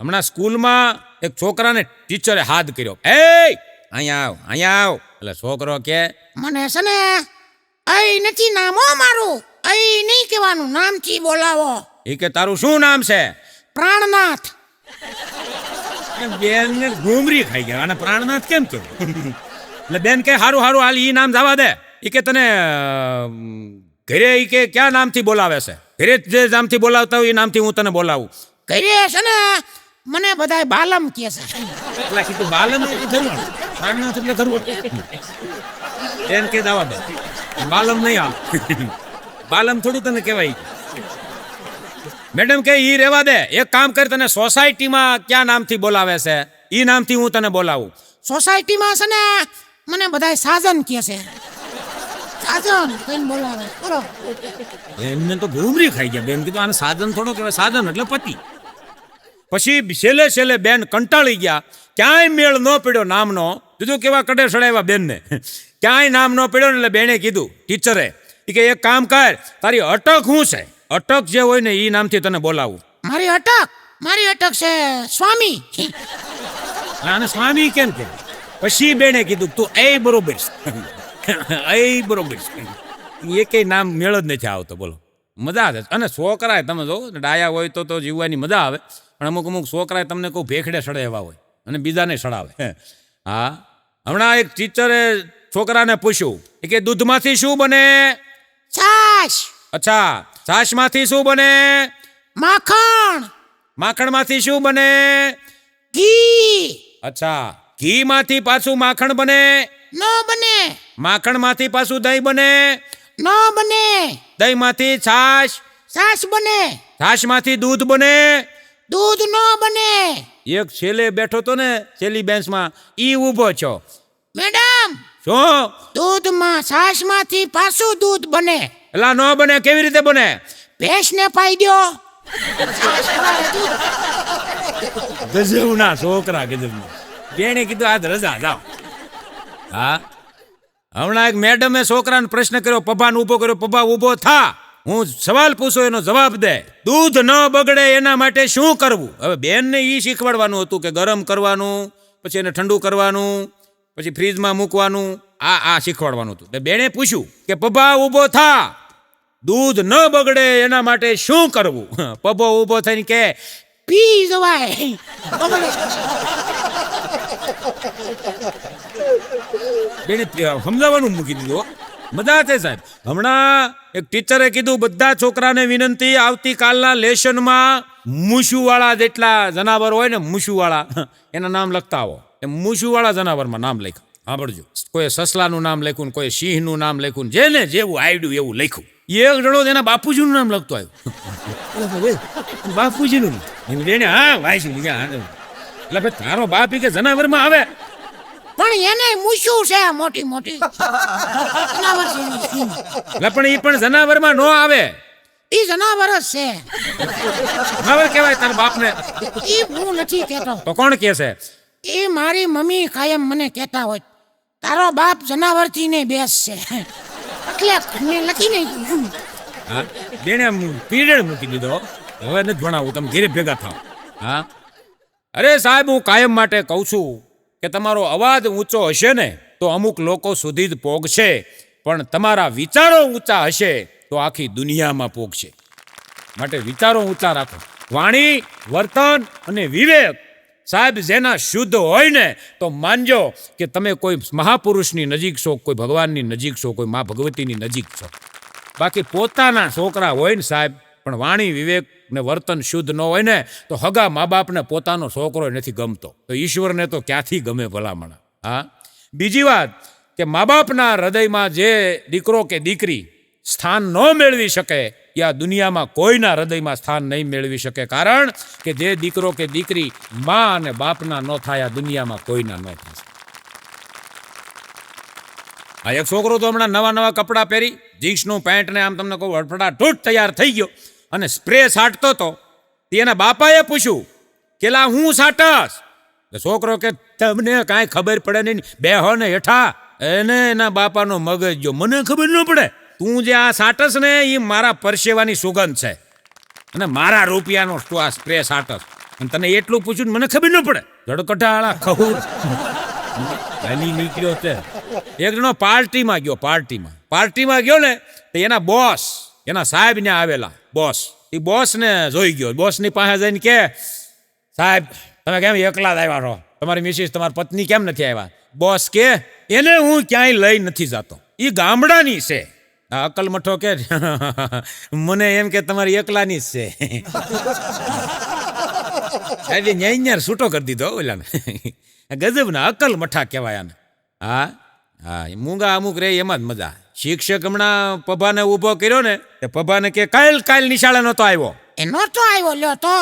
હમણાં સ્કૂલમાં એક છોકરાને ટીચરે હાથ કર્યો, એ અહીંયા આવ. એટલે છોકરો કે મને છે ને અઈ નથી નામ હો મારું, અઈ નહીં કહેવાનું, નામથી બોલાવો. એ કે તારું શું નામ છે? પ્રાણનાથ. બેન ઘૂમરી ખાઈ ગયા, અને પ્રાણનાથ કેમ કેવું? એટલે બેન કે હારું હાલ ઈ નામ જવા દે. એ કે તને ઘરે ઈ કે ક્યાં નામથી બોલાવે છે? ઘરે જે નામથી બોલાવતા હોય એ નામથી હું તને બોલાવું. ઘરે છે ને મને બધાય બાલમ કહે છે. એટલે કીધું બાલમ એટલે ધરવું, પ્રાણનાથ એટલે ધરવું. બેન કે જવા દે, બાલમ નહીં આવ. બાલમ થોડું તને કહેવાય. મેડમ કે ઈ રેવા દે, એક કામ કર, તને સોસાયટીમાં ક્યાં નામથી બોલાવે છે ઈ નામથી હું તને બોલાવું. સોસાયટીમાં છે ને મને બધાય સાજન કહે છે. સાજન કઈને બોલાવે. બરો એમને તો ઘૂમરી ખાઈ ગયા. બેન કીધું આને સાધન થોડો કહેવાય, સાધન એટલે પતિ. પછી છેલ્લે બેન કંટાળી ગયા, ક્યાંય મેળ ન પડ્યો નામનો. કીધું કેવા કડે સડાવ્યા બેનને, ક્યાંય નામ ન પડ્યો ને એટલે બેને કીધું ટીચરે કે એક કામ કર, તારી અટક શું છે? અટક જે હોય ને એ નામથી તને બોલાવું. મારી અટક છે સ્વામી. આને સ્વામી કેમ કે? પછી બેને કીધું તું એ બરોબર એ બરોબર. એકેય નામ મેળ જ નથી આવતો. બોલો, મજા આવે. અને છોકરાય તમે જો ડાયા હોય તો જીવવાની મજા આવે, પણ અમુક છોકરાય તમને કહું ભેખડે સડે એવા હોય અને બીજાને સડાવે. હા, હમણાં એક ટીચરે છોકરાને પૂછ્યું કે દૂધમાંથી શું બને? છાશ. અચ્છા, છાશમાંથી શું બને? માખણ. માખણમાંથી શું બને? ઘી. અચ્છા, ઘીમાંથી પાછું માખણ બને? ન બને. માખણમાંથી પાછું દહીં બને? ન બને. દહીંમાંથી છાશ? છાશ બને. છાશમાંથી દૂધ બને? દૂધ ન બને. એક છેલ્લે બેઠો તો ને છેલ્લી બેન્ચમાં, ઈ ઊભો છો. મેડમ, શું? દૂધમાં છાશમાંથી પાછું દૂધ બને. એલા ન બને, કેવી રીતે બને? ભેંસને પાઈ દ્યો. ગજબના છોકરા, ગજબના. બેને કીધું આજ રજા જાઓ. હા, હમણાં એક મેડમે છોકરાને પ્રશ્ન કર્યો, પપ્પાને ઊભો કર્યો, પપ્પા ઊભો થા, હું સવાલ પૂછું એનો જવાબ દે. દૂધ ન બગડે એના માટે શું કરવું? હવે બેનને ઈ શીખવાડવાનું હતું કે ગરમ કરવાનું, પછી એને ઠંડુ કરવાનું, પછી ફ્રીજમાં મૂકવાનું, આ શીખવાડવાનું હતું. એટલે બેને પૂછ્યું કે પપ્પા ઊભો થા, દૂધ ન બગડે એના માટે શું કરવું? પપ્પો ઊભો થઈને કે પી જવાય. બેને સમજાવવાનું મૂકી દીધું. મજા છે સાહેબ. હમણાં એક ટીચરે કીધું બધા છોકરાને વિનંતી, આવતીકાલના લેશનમાં મૂછુવાળા જેટલા જનાવર હોય ને, મૂછુવાળા એના નામ લખતા આવો. એ મૂછુવાળા જનાવરમાં નામ લખ્યું. સાંભળજો, કોઈ સસલાનું નામ લખ્યું, કોઈ સિંહનું નામ લખ્યું, જેને જેવું આવડ્યું એવું લખ્યું. એક જણો એના બાપુજીનું નામ લખતો આવ્યો. બાપુજીનું એને હા વાંચ્યું. એટલે ભાઈ તારો બાપ કે જનાવરમાં આવે, પણ એને મૂછું છે મોટી મોટી. એટલે પણ એ પણ જનાવરમાં નો આવે. ઈ જનાવર જ છે. જનાવર કહેવાય તારા બાપને? ઈ હું નથી કહેતો. તો કોણ કહે છે? એ મારી મમ્મી કાયમ મને કહેતા હોય, તારો બાપ જનાવરથી ને બેસ છે. એટલે મેં લખી નહીં. હા, બેને પીરિયડ મૂકી દીધો. હવે નથી ભણાવું, તમે ઘેરે ભેગા થાવ. હા, અરે સાહેબ, હું કાયમ માટે કહું છું કે તમારો અવાજ ઊંચો હશે ને તો અમુક લોકો સુધી જ પોગશે, પણ તમારા વિચારો ઊંચા હશે તો આખી દુનિયામાં પોગશે. માટે વિચારો ઊંચા રાખો. વાણી, વર્તન અને વિવેક સાહેબ જેના શુદ્ધ હોય ને તો માનજો કે તમે કોઈ મહાપુરુષની નજીક છો, કોઈ ભગવાનની નજીક છો, કોઈ મા ભગવતીની નજીક છો. બાકી પોતાના છોકરા હોય ને સાહેબ, પણ વાણી, વિવેક ને વર્તન શુદ્ધ ન હોય ને તો હગા મા બાપને પોતાનો છોકરો નથી ગમતો, તો ઈશ્વરને તો ક્યાંથી ગમે ભલામણ. હા, બીજી વાત કે મા બાપના હૃદયમાં જે દીકરો કે દીકરી સ્થાન ન મેળવી શકે, યા દુનિયામાં કોઈના હૃદયમાં સ્થાન નહીં મેળવી શકે. કારણ કે જે દીકરો કે દીકરી મા અને બાપના ન થાય, આ દુનિયામાં કોઈના ન થાય. આ એક છોકરો તો હમણાં નવા કપડાં પહેરી, જીન્સનું પેન્ટ ને આમ તમને કહું ફટાફટ તૈયાર થઈ ગયો અને સ્પ્રે છાંટતો હતો. એના બાપાએ પૂછ્યું કે લા હું છાંટસ? છોકરો કે તમને કાંઈ ખબર પડે નહીં, બેહો ને હેઠા. એને એના બાપાનો મગજ જો, મને ખબર ન પડે, તું જે આ છાંટસ ને એ મારા પરસેવાની સુગંધ છે અને મારા રૂપિયાનો તું આ સ્પ્રે છાંટસ. અને તને એટલું પૂછ્યું ને મને ખબર ન પડે ધડકટાળા ખહુર હાલી નીકળ્યો તે એક જણો પાર્ટીમાં ગયો ને તો એના બોસ એના સાહેબ ને આવેલા બોસ એ બોસને જોઈ ગયો બોસની પાસે જઈને કે સાહેબ તમે કેમ એકલા જ આવ્યા છો તમારી મિસિસ તમારી પત્ની કેમ નથી આવ્યા બોસ કે એને હું ક્યાંય લઈ નથી જતો એ ગામડાની છે આ અકલ મઠો કે મને એમ કે તમારી એકલાની જ છે સાહેબ ન્યાય છૂટો કરી દીધો ઓલાને ગજબ ના અકલ મઠા કહેવાય આને હા હા મૂંગા અમુક રે એમાં જ મજા શિક્ષક હમણાં પભાને ઊભો કર્યો ને તે પભાને કે કાલ નિશાળે નહોતો આવ્યો એ નહોતો આવ્યો લ્યો તો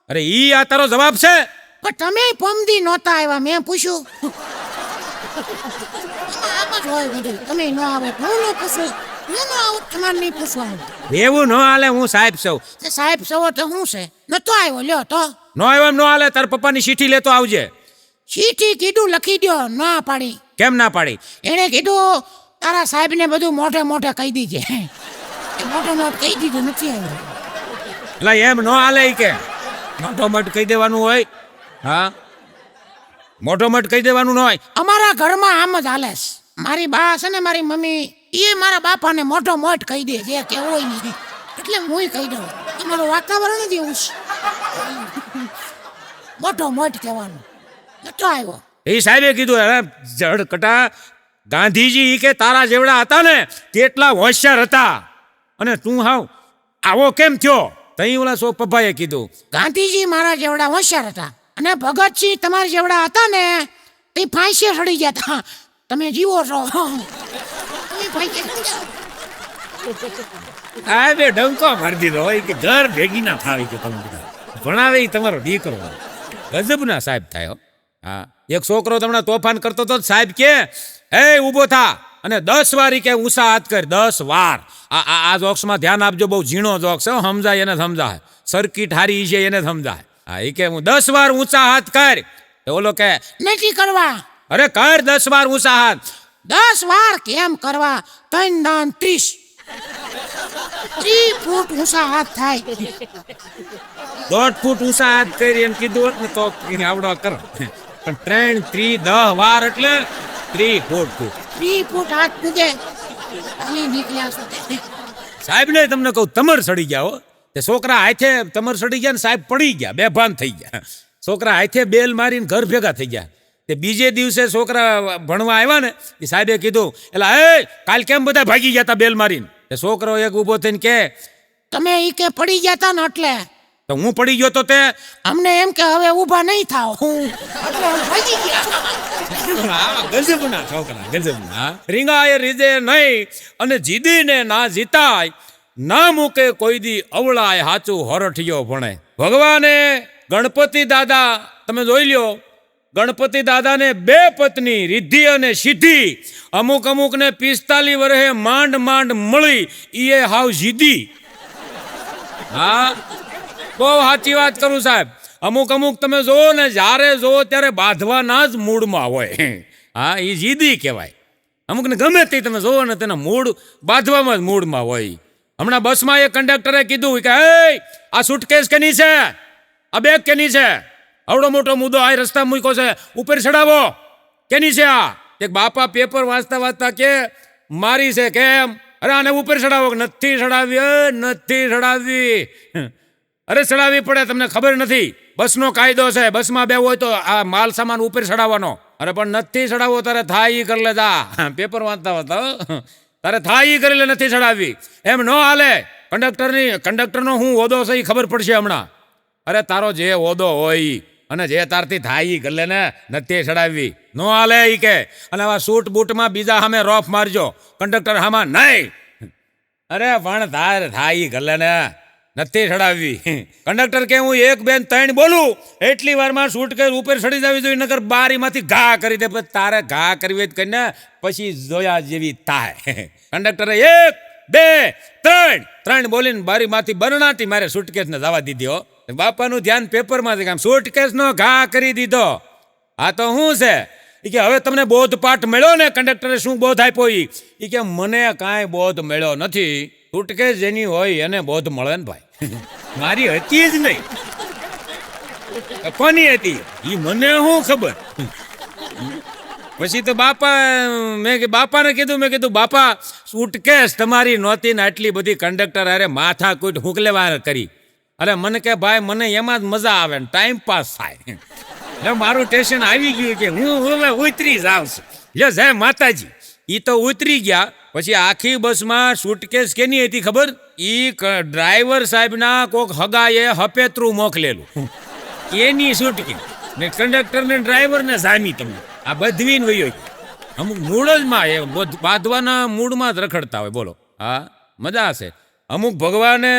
અરે ઈ આ તારો જવાબ છે પણ તમે પમદી નહોતા આવ્યા મેં પૂછ્યું આમ જ હોય બધું તમે ન આવો હું ન પૂછું હું ન આવું તમારે નહીં પૂછવાનું એવું ન હાલે હું સાહેબ સૌ તે સાહેબ સવો તો શું છે નતો આવ્યો લ્યો તો નો આવ્યો એમ ન હાલે તાર પપ્પાની ચીઠી લેતો આવજે ચીઠી કીધું લખી દો ના પાડી કેમ ના પાડી એણે કીધું તારા સાહેબને બધું મોઢે કહી દીજે મોઢે કહી દીધું નથી આવ્યું એટલે એમ ન હાલે ઈ કે મોટો મટ કહી દેવાનું હોય હા મોટો મટ કહી દેવાનું ન હોય અમારા ઘરમાં આમ જ હાલે છે. મારી બા છે ને મારી મમ્મી એ મારા બાપાને મોટો મોટ કહી દે જે કેવું હોય નહીં એટલે હું કહી દઉં તમારું વાતાવરણ જ એવું છે મોટો મોટ કહેવાનું નતો આવ્યો એ સાહેબે કીધું અરે જડકટા ગાંધીજી ઈ કે તારા જેવડા હતા ને કેટલા હોશિયાર હતા અને તું હાવ આવો કેમ થયો તઈ ઓલા સો પપ્પાએ કીધું ગાંધીજી મારા જેવડા હોશિયાર હતા અને ભગતસિંહ તમારા જેવડા હતા ને તે ફાંસીએ સડી ગયા હતા તમે જીવો છો તમે ફાંસીએ સડી જાઓ. આ બે ડંકો મારી દીધો હોય કે ઘર ભેગી ના થાવી કે તમે બધા ભણાવે ઈ તમારો દીકરો ગજબના સાહેબ થાય હો. હા એક છોકરો તમને તોફાન કરતો તો સાહેબ કે એ ઊભો થા અને 10 વાર ઈ કે ઊંચા હાથ કર 10 વાર આ જોક્સમાં ધ્યાન આપજો બહુ ઝીણો જોક્સ છે સમજાય એને સમજાય સર્કિટ હારી છે એને સમજાય હા ઈ કે હું 10 વાર ઊંચા હાથ કર તો ઓલો કે નથી કરવા અરે કર 10 વાર ઊંચા હાથ 10 વાર કેમ કરવા 3 દાન 30 ફૂટ ઊંચા હાથ થાય 1.5 ફૂટ ઊંચા હાથ કરી એમ કીધું હોત ને તો આવડો કરો પણ 3 3 10 વાર એટલે 3 ફૂટ 3 ફૂટ હાથ પૂગે અહીં નીકળ્યા છો તે. સાહેબ ને તમને કહું તમર સડી ગયા હો તે છોકરા હાથે તમર સડી ગયા ને સાહેબ પડી ગયા બેભાન થઈ ગયા છોકરા હાથે બેલ મારીને ઘર ભેગા થઈ ગયા તે બીજે દિવસે છોકરા ભણવા આવ્યા ને એ સાહેબે કીધું એટલે એ કાલ કેમ બધા ભાગી ગયા તા બેલ મારીને તે છોકરો એક ઊભો થઈને કે તમે ઈ કે પડી ગયા તા ને એટલે તો હું પડી ગયો તો તે અમને એમ કે હવે ઊભા નહીં થાવ હું એટલે અમે ભાગી ગયા. ગજબના છોકરા ગજબના રીંગાય રીજે નહીં અને જીદીને ના જીતાય ના મૂકે કોઈ દી અવળાય હાચું હરઠિયો ભણે ભગવાને ગણપતિ દાદા તમે જોઈ લ્યો ગણપતિ દાદાને 2 પત્ની રિદ્ધિ અને સિદ્ધિ અમુકને 45 વર્ષે માંડ મળી ઈએ હાવ જીદી હા બહુ સાચી વાત કરું સાહેબ અમુક તમે જોવો ને જ્યારે જોવો ત્યારે બાંધવાના જ મૂડમાં હોય હા એ જીદી કહેવાય અમુકને ગમે તે તમે જોવો ને તેના મૂડ બાંધવામાં જ મૂડમાં હોય હમણાં બસમાં એક કંડક્ટરે કીધું કે એ આ સુટકેસ કેની છે આ બેગ કેની છે આવડો મોટો મુદ્દો આ રસ્તા મૂક્યો છે ઉપર ચડાવો કેની છે આ એક બાપા પેપર વાંચતા કે મારી છે કેમ અરે આને ઉપર ચડાવો નથી ચડાવી અરે ચડાવવી પડે તમને ખબર નથી બસનો કાયદો છે બસમાં બેવું હોય તો આ માલ સામાન ઉપર ચડાવવાનો અરે પણ નથી ચડાવવો તારે થાય કરી લે જા પેપર વાંચતા તારે થાય કરી લે નથી ચડાવવી એમ ન હાલે કંડક્ટરનો હું હોદો છે એ ખબર પડશે હમણાં અરે તારો જે હોદો હોય અને જે તારથી થાય કરી લે ને નથી ચડાવવી ન હાલે ઈ કે અને આવા સૂટ બૂટમાં બીજા સામે રોફ મારજો કંડક્ટર હામાં નહીં અરે પણ તાર થાય કરી લે ને નથી ચડાવવી કંડક્ટર કે હું 1 2 3 બોલું એટલી વારમાં શૂટ કરી ઉપર ચડી જવી જોઈએ નકર બારીમાંથી ઘા કરી દે તારે ઘા કરવી કરીને પછી જોયા જેવી થાય કંડક્ટરે 1 2 3 બોલીને બારીમાંથી બરણાટી મારે સુટકેસને જવા દીધી બાપાનું ધ્યાન પેપરમાં છે સુટકેસનો ઘા કરી દીધો આ તો શું છે એ કે હવે તમને બોધપાઠ મળ્યો ને કંડક્ટરે શું બોધ આપ્યો એ કે મને કાંઈ બોધ મળ્યો નથી સુટકેસ જેની હોય એને બોધ મળે ને ભાઈ મારી હતી જ નહીં કોની હતી ઈ મને શું ખબર. પછી તો બાપાને કીધું મેં કીધું બાપા સુટકેસ તમારી નહોતી ને આટલી બધી કંડક્ટર અરે માથા કૂટ હુકલેવા કરી. અરે મને કે ભાઈ મને એમાં જ મજા આવે ને ટાઈમ પાસ થાય. એટલે મારું ટેન્શન આવી ગયું કે હું હવે ઉતરી જાઉં છું. લે જય માતાજી. ઈ તો ઉતરી ગયા. પછી આખી બસમાં સુટકેસ કેની હતી ખબર? ઈ ડ્રાઈવર સાહેબના કોક હગાએ હપેતરું મોકલેલું એની સુટકેસ ને કંડક્ટર ને ડ્રાઈવર ને જામી તમને આ બધવીને વયો અમુક મૂળ જ માં એ બાંધવાના મૂળમાં જ રખડતા હોય. બોલો હા મજા હશે. અમુક ભગવાને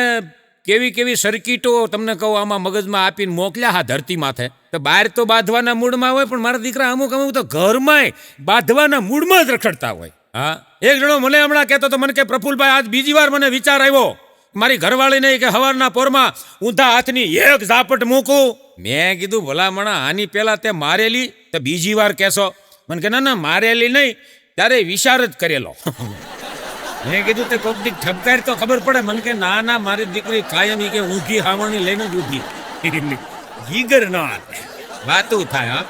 કેવી કેવી સર્કિટો તમને કહું આમાં મગજમાં આપીને મોકલ્યા હા ધરતી માથે. તો બહાર તો બાંધવાના મૂળમાં હોય પણ મારા દીકરા અમુક તો ઘરમાંય બાંધવાના મૂળમાં જ રખડતા હોય. હા એક જણો મને હમણાં કહેતો તો મને કે પ્રફુલભાઈ આજ બીજી વાર મને વિચાર આવ્યો મારી ઘરવાળીને કે હવારના પોરમાં ઊંધા હાથની એક ઝાપટ મૂકું. મેં કીધું ભલામણા આની પહેલા તે મારેલી તો બીજી વાર કહેશો? મને કે ના મારેલી નહીં ત્યારે વિચાર જ કરેલો. મેં કીધું તે કોક દીક ઠપકાર તો ખબર પડે. મને કે ના મારી દીકરી કાયમ કે ઊંઘી હાવણી લઈને જ ઊભી જીગર ન વાતું થાય. હા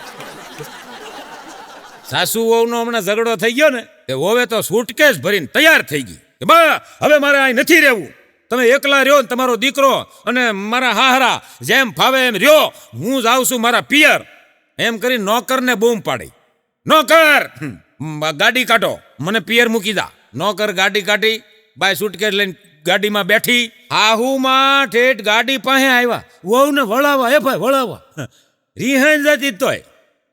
સાસુ વહુનો હમણાં ઝઘડો થઈ ગયો ને તે વહુએ તો સુટકેસ ભરીને તૈયાર થઈ ગઈ કે બા હવે મારે અહીં નથી રહેવું. તમે એકલા રહ્યો ને તમારો દીકરો અને મારા હાહરા જેમ ફાવે એમ રહ્યો. હું જાઉં છું મારા પિયર એમ કરી નોકરને બૂમ પાડી. નોકર ગાડી કાઢો મને પિયર મૂકી દા. નોકર ગાડી કાઢી બાય સુટકેસ લઈને ગાડીમાં બેઠી. આહુમાં ઠેઠ ગાડી પાસે આવ્યા વહુને વળાવવા. એ ભાઈ વળાવવા રિહાઈ જતી તોય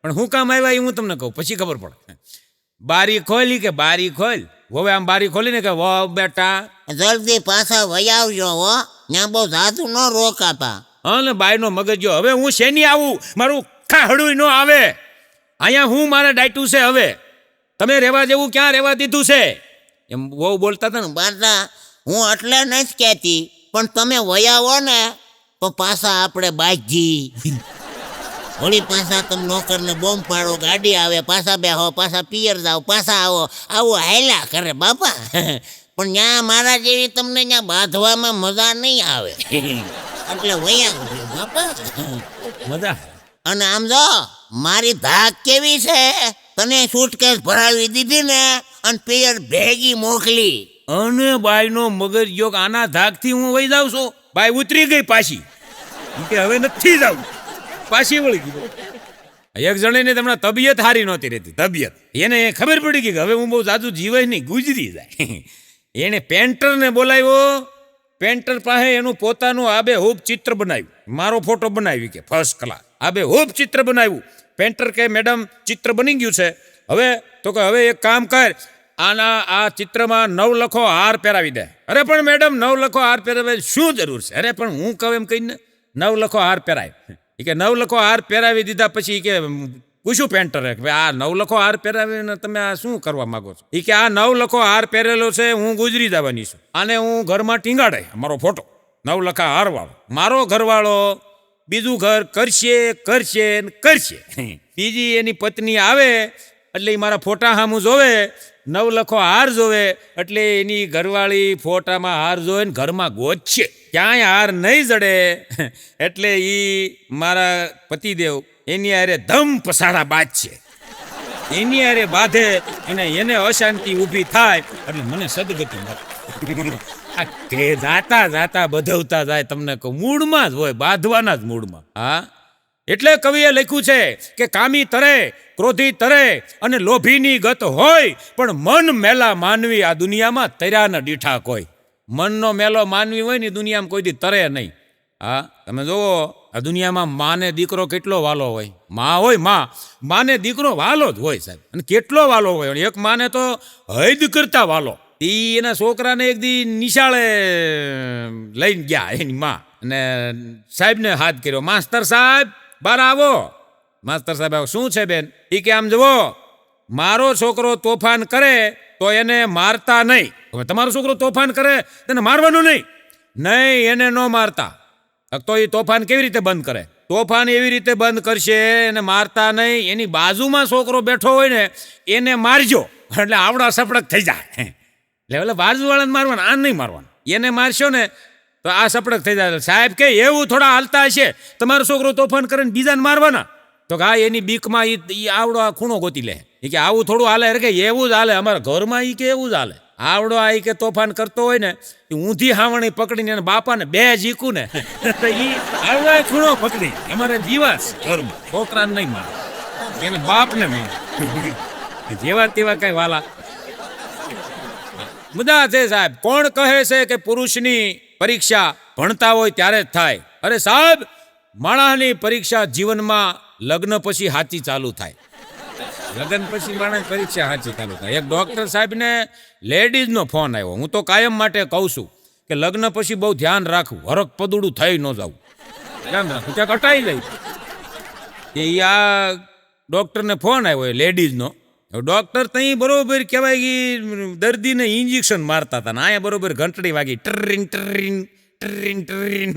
પણ હું કામ આવ્યા એ હું તમને કહું પછી ખબર પડે. બારી ખોલી કે બારી ખોલ. હવે આમ બારી ખોલીને કે વાહ બેટા જલ્દી પાછા વયાવજો હો ત્યાં બહુ જાદુ ન રોકાતા. હા ને બાયનો મગજો હવે હું શેની આવું મારું ખાહડું ન આવે. અહીંયા હું મારે ડાયટું છે હવે તમે રહેવા જેવું ક્યાં રહેવા દીધું છે એમ બહુ બોલતા હતા ને. બાટા હું એટલે નથી કહેતી પણ તમે વયાવો ને તો પાછા આપણે બાજી વળી પાછા તમે નોકરને બોમ્બ પાડો ગાડી આવે પાછા બેહો પાછા પિયર જાઓ પાછા આવો આવું હાલ્યા કરે બાપા. પણ ત્યાં મારા જેવી તમને ત્યાં બાંધવામાં મજા નહીં આવે એટલે વયા બાપા મજા. અને આમ જો મારી ધાક કેવી છે તને સુટકેસ ભરાવી દીધી ને અને પિયર ભેગી મોકલી. અને બાયનો મગજ જો આના ધાકથી હું વહી જાઉં છું. બાય ઉતરી ગઈ પાછી કે હવે નથી જાઉં પાછી વળી ગઈ. એક જણે તમને તબિયત સારી નહોતી રહેતી તબિયત એને ખબર પડી ગઈ કે હવે હું બહુ જાજુ જીવાય નહીં ગુજરી જાય. એને પેન્ટરને બોલાવ્યો. પેન્ટર પાસે એનું પોતાનું આબેહૂબ ચિત્ર બનાવ્યું. મારો ફોટો બનાવી કે ફર્સ્ટ ક્લાસ આબેહૂબ ચિત્ર બનાવ્યું. પેન્ટર કે મેડમ ચિત્ર બની ગયું છે હવે તો કે હવે એક કામ કર આના આ ચિત્રમાં 9 લખો હાર પહેરાવી દે. અરે પણ મેડમ 9 લખો હાર પહેરાવે શું જરૂર છે? અરે પણ હું કહું એમ કહીને 9 લખો હાર પહેરાય. એ કે 9 લખો હાર પહેરાવી દીધા પછી કે પૂછ્યું પેન્ટરે કે આ 9 લખો હાર પહેરાવીને તમે આ શું કરવા માંગો છો? એ કે આ 9 લખો હાર પહેરેલો છે હું ગુજરી જવાની છું. આને હું ઘરમાં ટીંગાડાય મારો ફોટો 9 લખા હાર વાળો. મારો ઘરવાળો બીજું ઘર કરશે ને કરશે. બીજી એની પત્ની આવે એટલે એ મારા ફોટા સામું જોવે 9 લખો હાર જોવે એટલે એની ઘરવાળી ફોટામાં હાર જોવે ને ઘરમાં ગોતશે. ક્યાંય હાર નહીં જડે એટલે એ મારા પતિદેવ એની હારે ધમ પસાડા બાંધશે. એની હારે બાંધે અને એને અશાંતિ ઊભી થાય એટલે મને સદગતિ મળે. આ કે જાતા બધવતા જાય તમને કહું મૂળમાં જ હોય બાંધવાના જ મૂળમાં. હા એટલે કવિએ લખ્યું છે કે કામી તરે ક્રોધી તરે અને લોભીની ગત હોય પણ મન મેલા માનવી આ દુનિયામાં તર્યા ન દીઠા કોઈ. મનનો મેલો માનવી હોય ને દુનિયામાં કોઈ દી તરે નહીં. હા તમે જુઓ આ દુનિયામાં માને દીકરો કેટલો વાલો હોય. માં હોય માને દીકરો વાલો જ હોય સાહેબ. અને કેટલો વાલો હોય. એક માને તો હૈદ કરતા વાલો. એના છોકરાને એક દી નિશાળે લઈને ગયા એની માં અને સાહેબને હાથ કર્યો માસ્તર સાહેબ બહાર આવો. માસ્તર સાહેબ શું છે બેન? એ કે આમ જુઓ મારો છોકરો તોફાન કરે તો એને મારતા નહીં. હવે તમારો છોકરો તોફાન કરે તેને મારવાનું નહીં એને ન મારતા. તો એ તોફાન કેવી રીતે બંધ કરે? તોફાન એવી રીતે બંધ કરશે એને મારતા નહીં. એની બાજુમાં છોકરો બેઠો હોય ને એને મારજો એટલે આવડા સપડક થઈ જાય. એટલે બાજુવાળાને મારવાના આ નહીં મારવાનું. એને મારશો ને તો આ સપડક થઈ જાય. સાહેબ કે એવું થોડા હાલતા હશે, તમારો છોકરો તોફાન કરીને બીજાને મારવાના? તો કે હા, એની બીકમાં ઈ આવડો આ ખૂણો ગોતી લે. એ કે આવું થોડું હાલે? કે એવું જ હાલે અમારા ઘરમાં, ઈ કે એવું જ હાલે. આવડો આ કે તોફાન કરતો હોય ને, ઊંધી હાવણી પકડીને એના બાપાને બે જીકું ને તો ઈ આવડો ખૂણો પકડી અમારે જીવાસ ઘરમાં, છોકરાને નહીં મારે, એને બાપને મારે. જેવા તેવા કઈ વાલા મુદ્દા છે સાહેબ. કોણ કહે છે કે પુરુષની પરીક્ષા ભણતા હોય ત્યારે જ થાય? અરે સાહેબ, માણસની પરીક્ષા જીવનમાં લગ્ન પછી સાચી ચાલુ થાય. લગ્ન પછી માણસ પરીક્ષા સાચી ચાલુ થાય. એક ડોક્ટર સાહેબને લેડીઝનો ફોન આવ્યો. હું તો કાયમ માટે કહું છું કે લગ્ન પછી બહુ ધ્યાન રાખવું, હરક પદુડું થઈ ન જવું, ધ્યાન રાખવું, ત્યાં કટાઈ જાય. એ આ ડોક્ટરને ફોન આવ્યો એ લેડીઝનો. ડોક્ટર ત્યાં બરોબર કહેવાય કે દર્દીને ઇન્જેક્શન મારતા હતા ને અહીંયા બરોબર ઘંટડી વાગી, ટ્રીન ટ્રીન ટ્રીન ટ્રીન,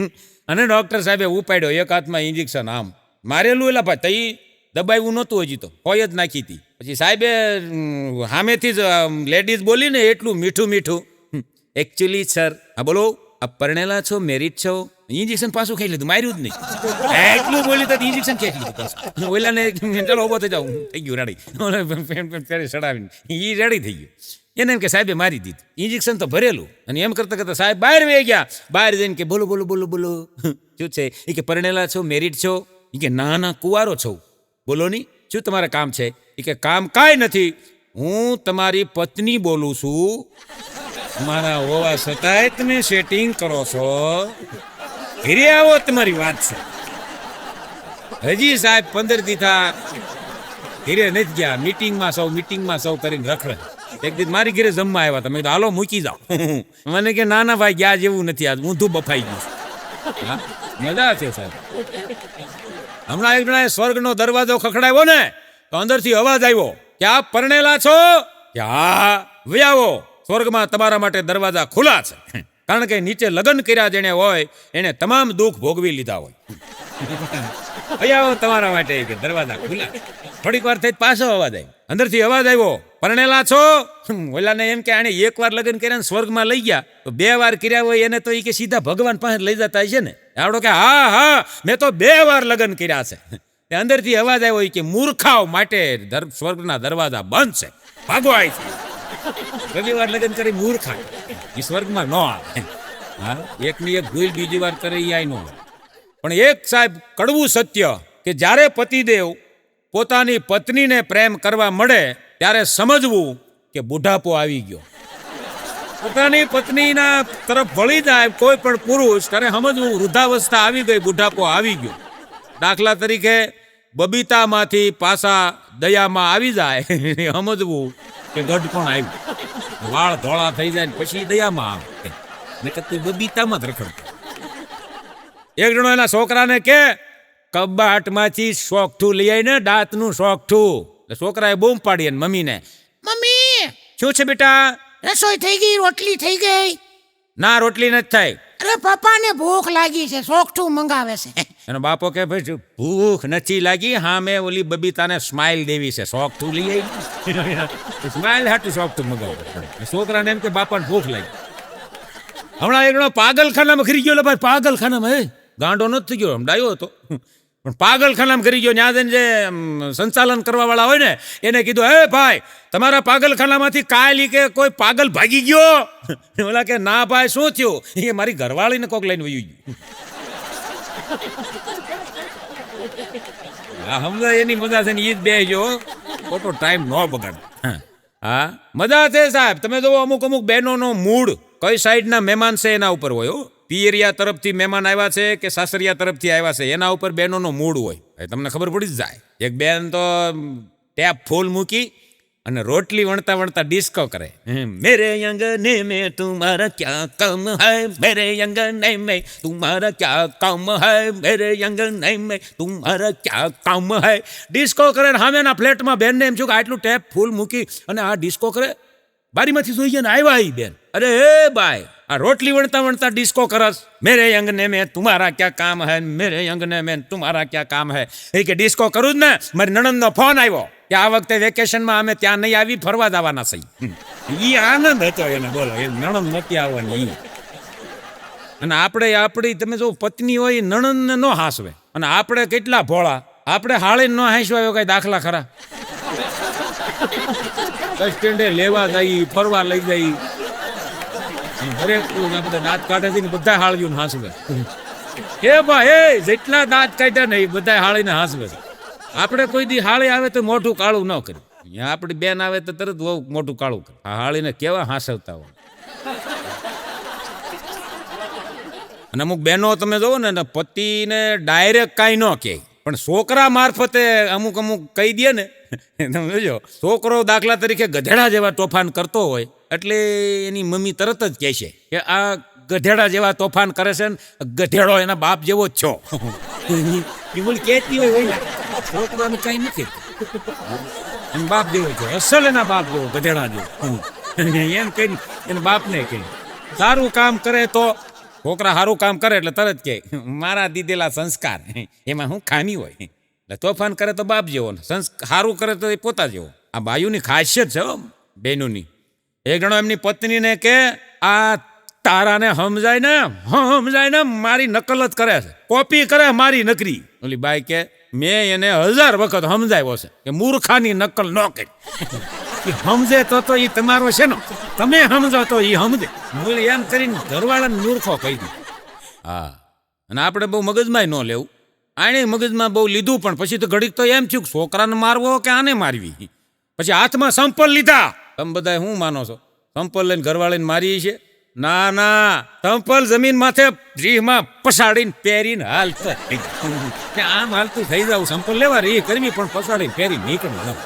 અને ડોક્ટર સાહેબે ઉપાડ્યો એક હાથમાં ઇન્જેક્શન આમ મારેલું. એલા ભાઈ તઈ દબાવ્યું નહોતું હજી, તો હોય જ નાખી હતી. પછી સાહેબે સામેથી જ લેડીઝ બોલીને એટલું મીઠું મીઠું, એકચ્યુઅલી સર, હા બોલો, આપ પરણેલા છો, મેરિડ છો? ઇન્જેક્શન પાછું ખાઈ લીધું, માર્યું જ નહીં. એટલું બોલી તો ઇન્જેક્શન ખેંચી લીધું પાછું. ઓલાને ચાલો ઉભો થઈ જાઉં, થઈ ગયું રેડી, ચડાવીને એ રેડી થઈ ગયું. એને એમ કે સાહેબે મારી દીધું, ઇન્જેક્શન તો ભરેલું. અને એમ કરતા કરતા સાહેબ બહાર વહી ગયા. બહાર જઈને કે બોલો બોલો બોલો બોલો, શું છે? એ કે પરણેલા છો, મેરિડ છો? એ કે ના ના, કુંવારો છો. બોલો ની, શું તમારે કામ છે? એ કે કામ કાંઈ નથી, હું તમારી પત્ની બોલું છું. મારા હોવા છતાંય તમે સેટિંગ કરો છો, ઘરે આવો, તમારી વાત છે. હજી સાહેબ 15 દી થા ઘરે નથી ગયા, મીટિંગમાં સૌ કરીને રખડે. એક દિવસ મારી ઘરે જમવા આવ્યા, તમે હાલો મૂકી જાઓ. મને કે ના ના ભાઈ, ગયા જેવું નથી, આજ ઊંધું બફાઈ ગયું. હા, મજા છે સાહેબ. હમણાં એક જણાએ સ્વર્ગનો દરવાજો ખખડાવ્યો ને, તો અંદરથી અવાજ આવ્યો કે આપ પરણેલા છો? કે હા, વ્યાવો, સ્વર્ગમાં તમારા માટે દરવાજા ખુલ્લા છે. કારણ કે નીચે લગ્ન કર્યા જેને હોય એને તમામ દુઃખ ભોગવી લીધા હોય. વ્યાવો તમારા માટે કે દરવાજા ખુલ્લા. થોડીક વાર થઈ પાછો અવાજ આવ્યો, અંદરથી અવાજ આવ્યો, પરણેલા છો? ઓલાને એમ કે આને એકવાર લગ્ન કર્યા સ્વર્ગમાં લઈ ગયા, તો 2 વાર કર્યા હોય એને તો એ કે સીધા ભગવાન પાસે લઈ જતા છે ને. આવડો કે હા હા, મેં તો 2 વાર લગ્ન કર્યા છે. અંદરથી અવાજ આવ્યો કે મૂર્ખાઓ માટે સ્વર્ગના દરવાજા બંધ છે, ભાગો આવી છે. રવિવાર લગ્ન કરી મૂર્ખા એ સ્વર્ગમાં ન આવે. હા, એકની એક ભૂલ બીજી વાર કરે એ આઈ ન આવે. પણ એક સાહેબ કડવું સત્ય કે જ્યારે પતિદેવ પોતાની પત્નીને પ્રેમ કરવા મળે ત્યારે સમજવું કે બુઢાપો આવી ગયો. પોતાની પત્નીના તરફ વળી જાય કોઈ પણ પુરુષ ત્યારે સમજવું વૃદ્ધાવસ્થા આવી ગઈ, બુઢાપો આવી ગયો. દાખલા તરીકે બબીતામાંથી પાછા દયામાં આવી જાય, સમજવું કે ગઢપણ આવ્યું. વાળ ધોળા થઈ જાય પછી દયામાં આવે, નકર તું બબીતામાં જ રખડતો. એક જણો એના છોકરાને કે કબાટમાંથી શોખઠું લઈ આવીને, દાંતનું શોખઠું. છોકરાએ બૂમ પાડી એને મમ્મીને, મમ્મી શું છે બેટા? રસોઈ થઈ ગઈ, રોટલી થઈ ગઈ. ના, રોટલી નથી થાય. અરે પપ્પાને ભૂખ લાગી છે, સોકઠું મંગાવે છે. એનો બાપો કે ભાઈ ભૂખ નથી લાગી, હા મેં ઓલી બબીતાને સ્માઇલ દેવી છે, શોખઠું લઈ આવી. સ્માઇલ હાટું શોખઠું મંગાવો. છોકરાને એમ કે બાપાને ભૂખ લાગી. હમણાં એકનો પાગલખાનામાં ખરી ગયો. ભાઈ પાગલખાનામાં, હે ગાંડો નથી થઈ ગયો, ડાયો હતો પણ પાગલખાનામાં કરી ગયો. ત્યાં જઈને જે સંચાલન કરવા વાળા હોય ને એને કીધું, હે ભાઈ, તમારા પાગલખાનામાંથી કાયલી કે કોઈ પાગલ ભાગી ગયો? ઓલા કે ના ભાઈ, શું થયું? એ મારી ઘરવાળીને કોક લઈને વયું ગયું. હમણાં એની મજા છે ને ઈ જ બે જો, ખોટો ટાઈમ ન બગાડ. હા, મજા છે સાહેબ. તમે જો અમુક બહેનોનો મૂડ કઈ સાઈડના મહેમાન છે એના ઉપર હોય. પિયરિયા તરફથી મહેમાન આવ્યા છે કે સાસરિયા તરફથી આવ્યા છે એના ઉપર બહેનોનો મૂડ હોય, તમને ખબર પડી જ જાય. એક બેન તો ટેપ ફૂલ મૂકી અને રોટલી વણતા વણતા ડિસ્કો કરે. મેરે અંગને મેં તુમારા ક્યા કામ હૈ, મેરે અંગને મેં તુમારા ક્યા કામ હૈ, મેરે અંગને મેં તુમારા ક્યા કામ હૈ. ડિસ્કો કરે. સામેના ફ્લેટમાં બેનને એમ છું કે આટલું ટેપ ફૂલ મૂકી અને આ ડિસ્કો કરે. બારીમાંથી જોઈ ગયા ને આવ્યા એ બેન, અરે હે ભાઈ, આ રોટલી વણતા વણતા ડિસ્કો કરસ. મેરે અંગને મેં તુમારા ક્યાં કામ હૈ, મેરે અંગને મેં તુમારા ક્યાં કામ હૈ. એ કે ડિસ્કો કરું જ ને. મારી નણંદનો ફોન આવ્યો કે આ વખતે વેકેશનમાં અમે ત્યાં નહીં આવી, ફરવા જવાના છે. એ આનંદ હતો એને, બોલો, એ નણંદ નથી આવવાની. અને આપણે આપણી તમે જો પત્ની હોય નણંદને ન હાંસવે અને આપણે કેટલા ભોળા આપણે હાળીને ન હાંસવા એવો કઈ દાખલા ખરા બસ સ્ટેન્ડે લેવા જઈ ફરવા લઈ જઈ દરેક બધા દાંત કાઢે છે ને બધા હાળીઓને હાંસવે એ ભાઈ જેટલા દાંત કાઢ્યા ને એ બધા હાળીને હાંસવે છે આપણે કોઈ દી હાળી આવે તો મોઢું કાળું ન કર્યું અહીંયા આપણી બેન આવે તો તરત બહુ મોટું કાળું કરે આ હાળીને કેવા હાંસવતા હોય અને અમુક બહેનો તમે જોવો ને પતિને ડાયરેક્ટ કાંઈ ન કહે પણ છોકરા મારફતે અમુક કહી દે ને તમે જોજો છોકરો દાખલા તરીકે ગધેડા જેવા તોફાન કરતો હોય એટલે એની મમ્મી તરત જ કહે છે કે આ ગધેડા જેવા તોફાન કરે છે ને ગધેડો એના બાપ જેવો જ છો એ બોલ કહેતી હોય છોકરાને કાંઈ નથી એમ બાપ જેવો છે અસલ એના બાપ જેવો ગધેડા જેવો એમ કહી એના બાપને કહે સારું કામ કરે તો છોકરા સારું કામ કરે એટલે તરત કહે મારા દીધેલા સંસ્કાર એમાં શું ખામી હોય એટલે તોફાન કરે તો બાપ જેવો ને સારું કરે તો એ પોતા જેવો આ બાયુની ખાસિયત છે બહેનોની એક જણો એમની પત્નીને કે આ તારાને સમજાય ને મારી નકલ જ કરે છે કોપી કરે મારી નકરી ઓલી બાઈ કે મેં એને 1000 વખત સમજાવ્યો છે કે મૂર્ખાની નકલ ન કરી સમજે તો એ તમારો છે ને તમે સમજો તો એ સમજે એમ કરીને ઘરવાળાને મૂર્ખો કહી દઉં હા અને આપણે બહુ મગજમાં ન લેવું આણે મગજમાં બહુ લીધું પણ પછી તો ઘડીક તો એમ થયું છોકરાને મારવો કે આને મારવી પછી હાથમાં સંપલ લીધા તમે બધા શું માનો છો સંપલ લઈને ઘરવાળીને મારી છે ના સંપલ જમીન માથે રીહમાં પસાડીને પહેરીને હાલતા આમ હાલતું થઈ જાવ સંપલ લેવા રીહ કરવી પણ પસાડીને પહેરી નીકળવું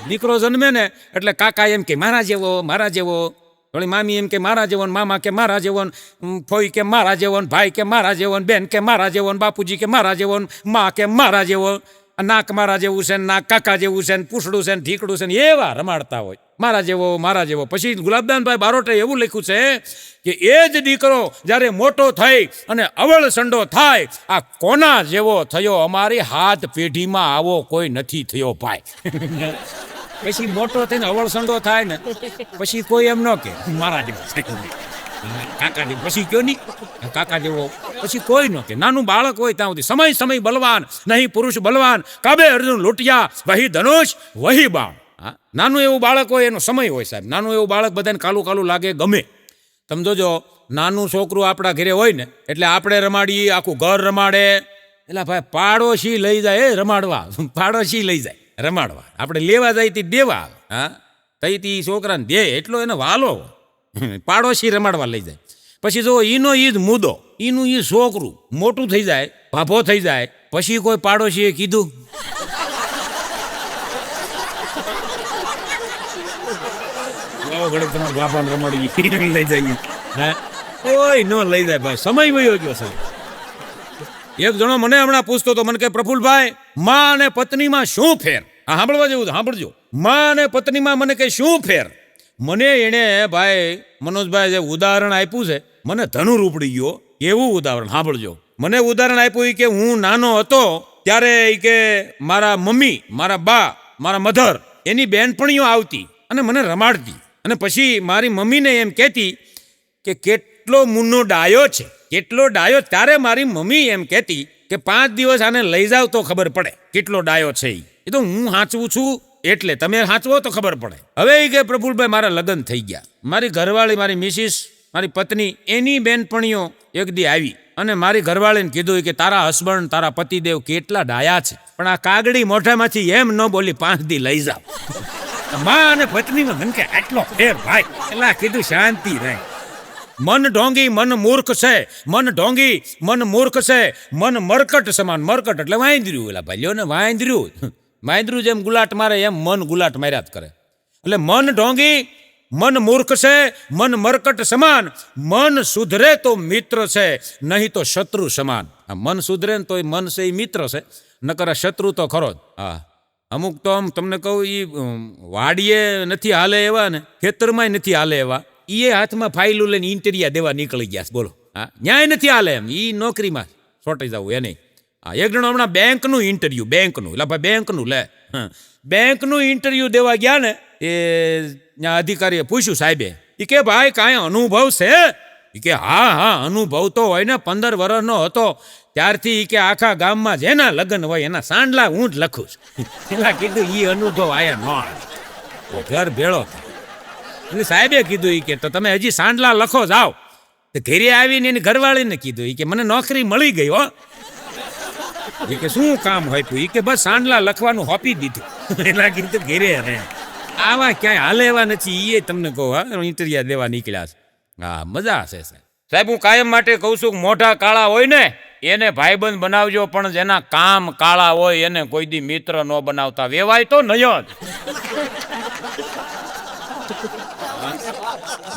દીકરો જન્મે ને એટલે કાકા એમ કે મારા જેવો વળી મામી એમ કે મારા જેવો મામા કે મારા જેવો ફોઈ કે મારા જેવો ભાઈ કે મારા જેવો બેન કે મારા જેવો બાપુજી કે મારા જેવો મા કે મારા જેવો નાક મારા જેવું છે નાક કાકા જેવું છે પૂછડું છે ઢીકડું છે એવા રમાડતા હોય મારા જેવો પછી ગુલાબદાનભાઈ બારોટે એવું લખ્યું છે કે એ જ દીકરો જ્યારે મોટો થઈ અને અવળ સંડો થાય આ કોના જેવો થયો અમારી હાથ પેઢીમાં આવો કોઈ નથી થયો ભાઈ પછી મોટો થઈને અવળ સંડો થાય ને પછી કોઈ એમ ન કે મારા જેવો કાકા જેવો પછી કયો નહીં કાકા જેવો પછી કોઈ ન કે નાનું બાળક હોય ત્યાં સુધી સમય બલવાન નહીં પુરુષ બલવાન કાબે અર્જુન લૂંટિયા વહી ધનુષ વહી બાણ નાનું એવું બાળક હોય એનો સમય હોય સાહેબ નાનું એવું બાળક બધાને કાલું લાગે ગમે તમે જોજો નાનું છોકરું આપણા ઘરે હોય ને એટલે આપણે રમાડીએ આખું ઘર રમાડે એટલે ભાઈ પાડોશી લઈ જાય રમાડવા પાડોશી લઈ જાય રમાડવા આપણે લેવા જાય તે દેવા હા તઈથી છોકરાને દે એટલો એને વાલો પાડોશી રમાડવા લઈ જાય પછી જો ઈનો ઈ જ મુદ્દો ઈનું ઈ છોકરું મોટું થઈ જાય ભાભો થઈ જાય પછી કોઈ પાડોશીએ કીધું લઈ જાય હા કોઈ ન લઈ જાય ભાઈ સમય વયો ગયો છે એક જણો મને હમણાં પૂછતો તો મને કે પ્રફુલભાઈ માં અને પત્નીમાં શું ફેર હા સાંભળવા જેવું સાંભળજો માં અને પત્નીમાં મને કે શું ફેર મને એણે ભાઈ મનોજભાઈ જે ઉદાહરણ આપ્યું છે મને ધનુર ઉપડી ગયો એવું ઉદાહરણ સાંભળજો મને ઉદાહરણ આપ્યું કે હું નાનો હતો ત્યારે કે મારા મમ્મી મારા બા મારા મધર એની બહેનપણીઓ આવતી અને મને રમાડતી અને પછી મારી મમ્મીને એમ કહેતી કે કેટલો મુન્નો ડાયો છે કેટલો ડાયો ત્યારે મારી મમ્મી એમ કહેતી કે 5 દિવસ આને લઈ જાવ તો ખબર પડે કેટલો ડાયો છે એ તો હું સાચવું છું એટલે તમે સાચવો તો ખબર પડે હવે એ કે પ્રફુલભાઈ મારા લગ્ન થઈ ગયા મારી ઘરવાળી મારી મિસિસ મારી પત્ની એની બેનપણીઓ એક દી આવી અને મારી ઘરવાળીને કીધું કે તારા હસબન્ડ તારા પતિદેવ કેટલા ડાયા છે પણ આ કાગડી મોઢામાંથી એમ ન બોલી 5 દી લઈ જાવ માં અને પત્નીમાં મને કે આટલો ફેર ભાઈ એટલે કીધું શાંતિ રહે મન ઢોંગી મન મૂર્ખ છે મન ઢોંગી મન મૂર્ખ છે મન મરકટ સમાન મરકટ એટલે વાંદર્યું એલા ભાઈઓ ને વાંદર્યું જેમ ગુલાટ મારે એમ મન ગુલાટ માર્યા જ કરે એટલે મન ઢોંગી મન મૂર્ખ છે મન મરકટ સમાન મન સુધરે તો મિત્ર છે નહીં તો શત્રુ સમાન મન સુધરે ને તો એ મન છે એ મિત્ર છે નકર શત્રુ તો ખરો જ હા અમુક તો આમ તમને કહું એ વાડીએ નથી હાલે એવા ને ખેતરમાં નથી હાલે એવા એ હાથમાં ફાઇલું લઈને ઇન્ટેરિયા દેવા નીકળી ગયા બોલો હા ન્યાય નથી હાલે એમ એ નોકરીમાં છોટાઈ જવું એને હા એક જણો હમણાં બેંકનું ઇન્ટરવ્યૂ બેંકનું એટલે ભાઈ બેંકનું લે બેંકનું ઇન્ટરવ્યૂ દેવા ગયા ને એ ત્યાં અધિકારીએ પૂછ્યું સાહેબે એ કે ભાઈ કાંઈ અનુભવ છે ઈ કે હા અનુભવ તો હોય ને, 15 વર્ષનો હતો ત્યારથી ઈ કે આખા ગામમાં જેના લગ્ન હોય એના સાંડલા હું જ લખું છું. એલા કીધું ઈ અનુભવ આયા ન આવે. તો ઘર ભેળો થાય. એટલે સાહેબે કીધું ઈ કે તો તમે હજી સાંડલા લખો જાઓ. તો ઘરે આવીને એની ઘરવાળીને કીધું ઈ કે મને નોકરી મળી ગઈ હો. ઈ કે શું કામ આપ્યું? ઈ કે બસ સાંડલા લખવાનું હોપી દીધું. એલા કીધું ઘરે રહે. આવા ક્યાંય હાલે એવા નથી. એ તમને કહું, હા, ઇન્ટરવ્યુ દેવા નીકળ્યા છે. હા, મજા હશે સાહેબ. હું કાયમ માટે કહું છું, મોઢા કાળા હોય ને એને ભાઈબંધ બનાવજો, પણ જેના કામ કાળા હોય એને કોઈ દી મિત્ર ન બનાવતા. વેવાય તો નહીં જ.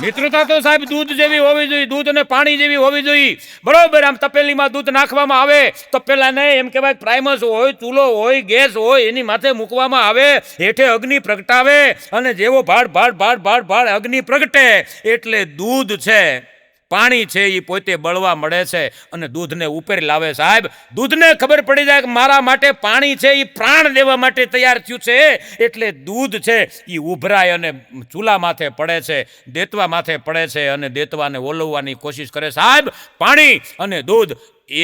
મિત્રતા તો સાહેબ દૂધ જેવી હોવી જોઈએ, દૂધ અને પાણી જેવી હોવી જોઈએ. બરોબર, આમ તપેલીમાં દૂધ નાખવામાં આવે તો પેલા ને એમ કહેવાય પ્રાઇમસ હોય, ચૂલો હોય, ગેસ હોય, એની માથે મૂકવામાં આવે, હેઠે અગ્નિ પ્રગટાવે, અને જેવો ભાડ અગ્નિ પ્રગટે એટલે દૂધ છે, પાણી છે, એ પોતે બળવા મળે છે અને દૂધને ઉપર લાવે. સાહેબ, દૂધને ખબર પડી જાય કે મારા માટે પાણી છે એ પ્રાણ દેવા માટે તૈયાર થયું છે, એટલે દૂધ છે એ ઉભરાય અને ચૂલા માથે પડે છે, દેતવા માથે પડે છે અને દેતવાને ઓલવવાની કોશિશ કરે. સાહેબ, પાણી અને દૂધ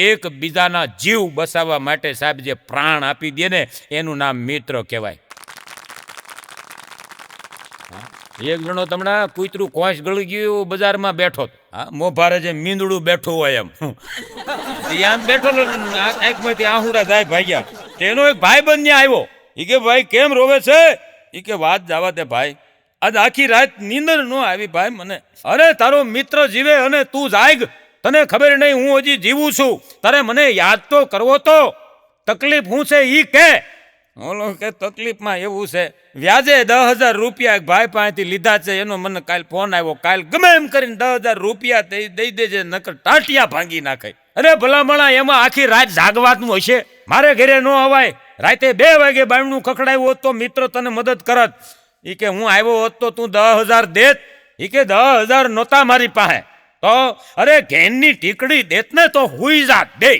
એકબીજાના જીવ બસાવવા માટે સાહેબ જે પ્રાણ આપી દે ને એનું નામ મિત્ર કહેવાય. એક જણો તમને કૂતરું કોંસ ગળી ગયું બજારમાં બેઠો, હા, મોભારે જે મીંદડું બેઠું હોય એમ આમ બેઠો, આંખમાંથી આહુડા જાય ભાગ્યા. તેનો એક ભાઈબંધ ત્યાં આવ્યો. એ કે ભાઈ કેમ રોવે છે? એ કે વાત જવા દે ભાઈ, આજ આખી રાત નીંદર ન આવી ભાઈ મને. અરે તારો મિત્ર જીવે અને તું જાગ, તને ખબર નહીં હું હજી જીવું છું, તારે મને યાદ તો કરવો તો. તકલીફ શું છે ઈ કે? ઓલો કે તકલીફમાં એવું છે, વ્યાજે 10,000 રૂપિયા ભાઈ પાસેથી લીધા છે, એનો મને કાલ ફોન આવ્યો, કાલ ગમે એમ કરીને 10,000 રૂપિયા દઈ દેજે, નકર ટાટિયા ભાંગી નાખે. અરે ભલામણા, એમાં આખી રાત જાગવાનું હશે? મારે ઘરે ન અવાય. રાતે 2 વાગે બાયણું ખખડાવ્યું હોત તો મિત્ર તને મદદ કરત. એ કે હું આવ્યો હોત તો તું 10,000 દેત? એ કે 10,000 નહોતા મારી પાસે. તો અરે ઘેનની ટીકડી દેત ને તો હુઈ જાત દે.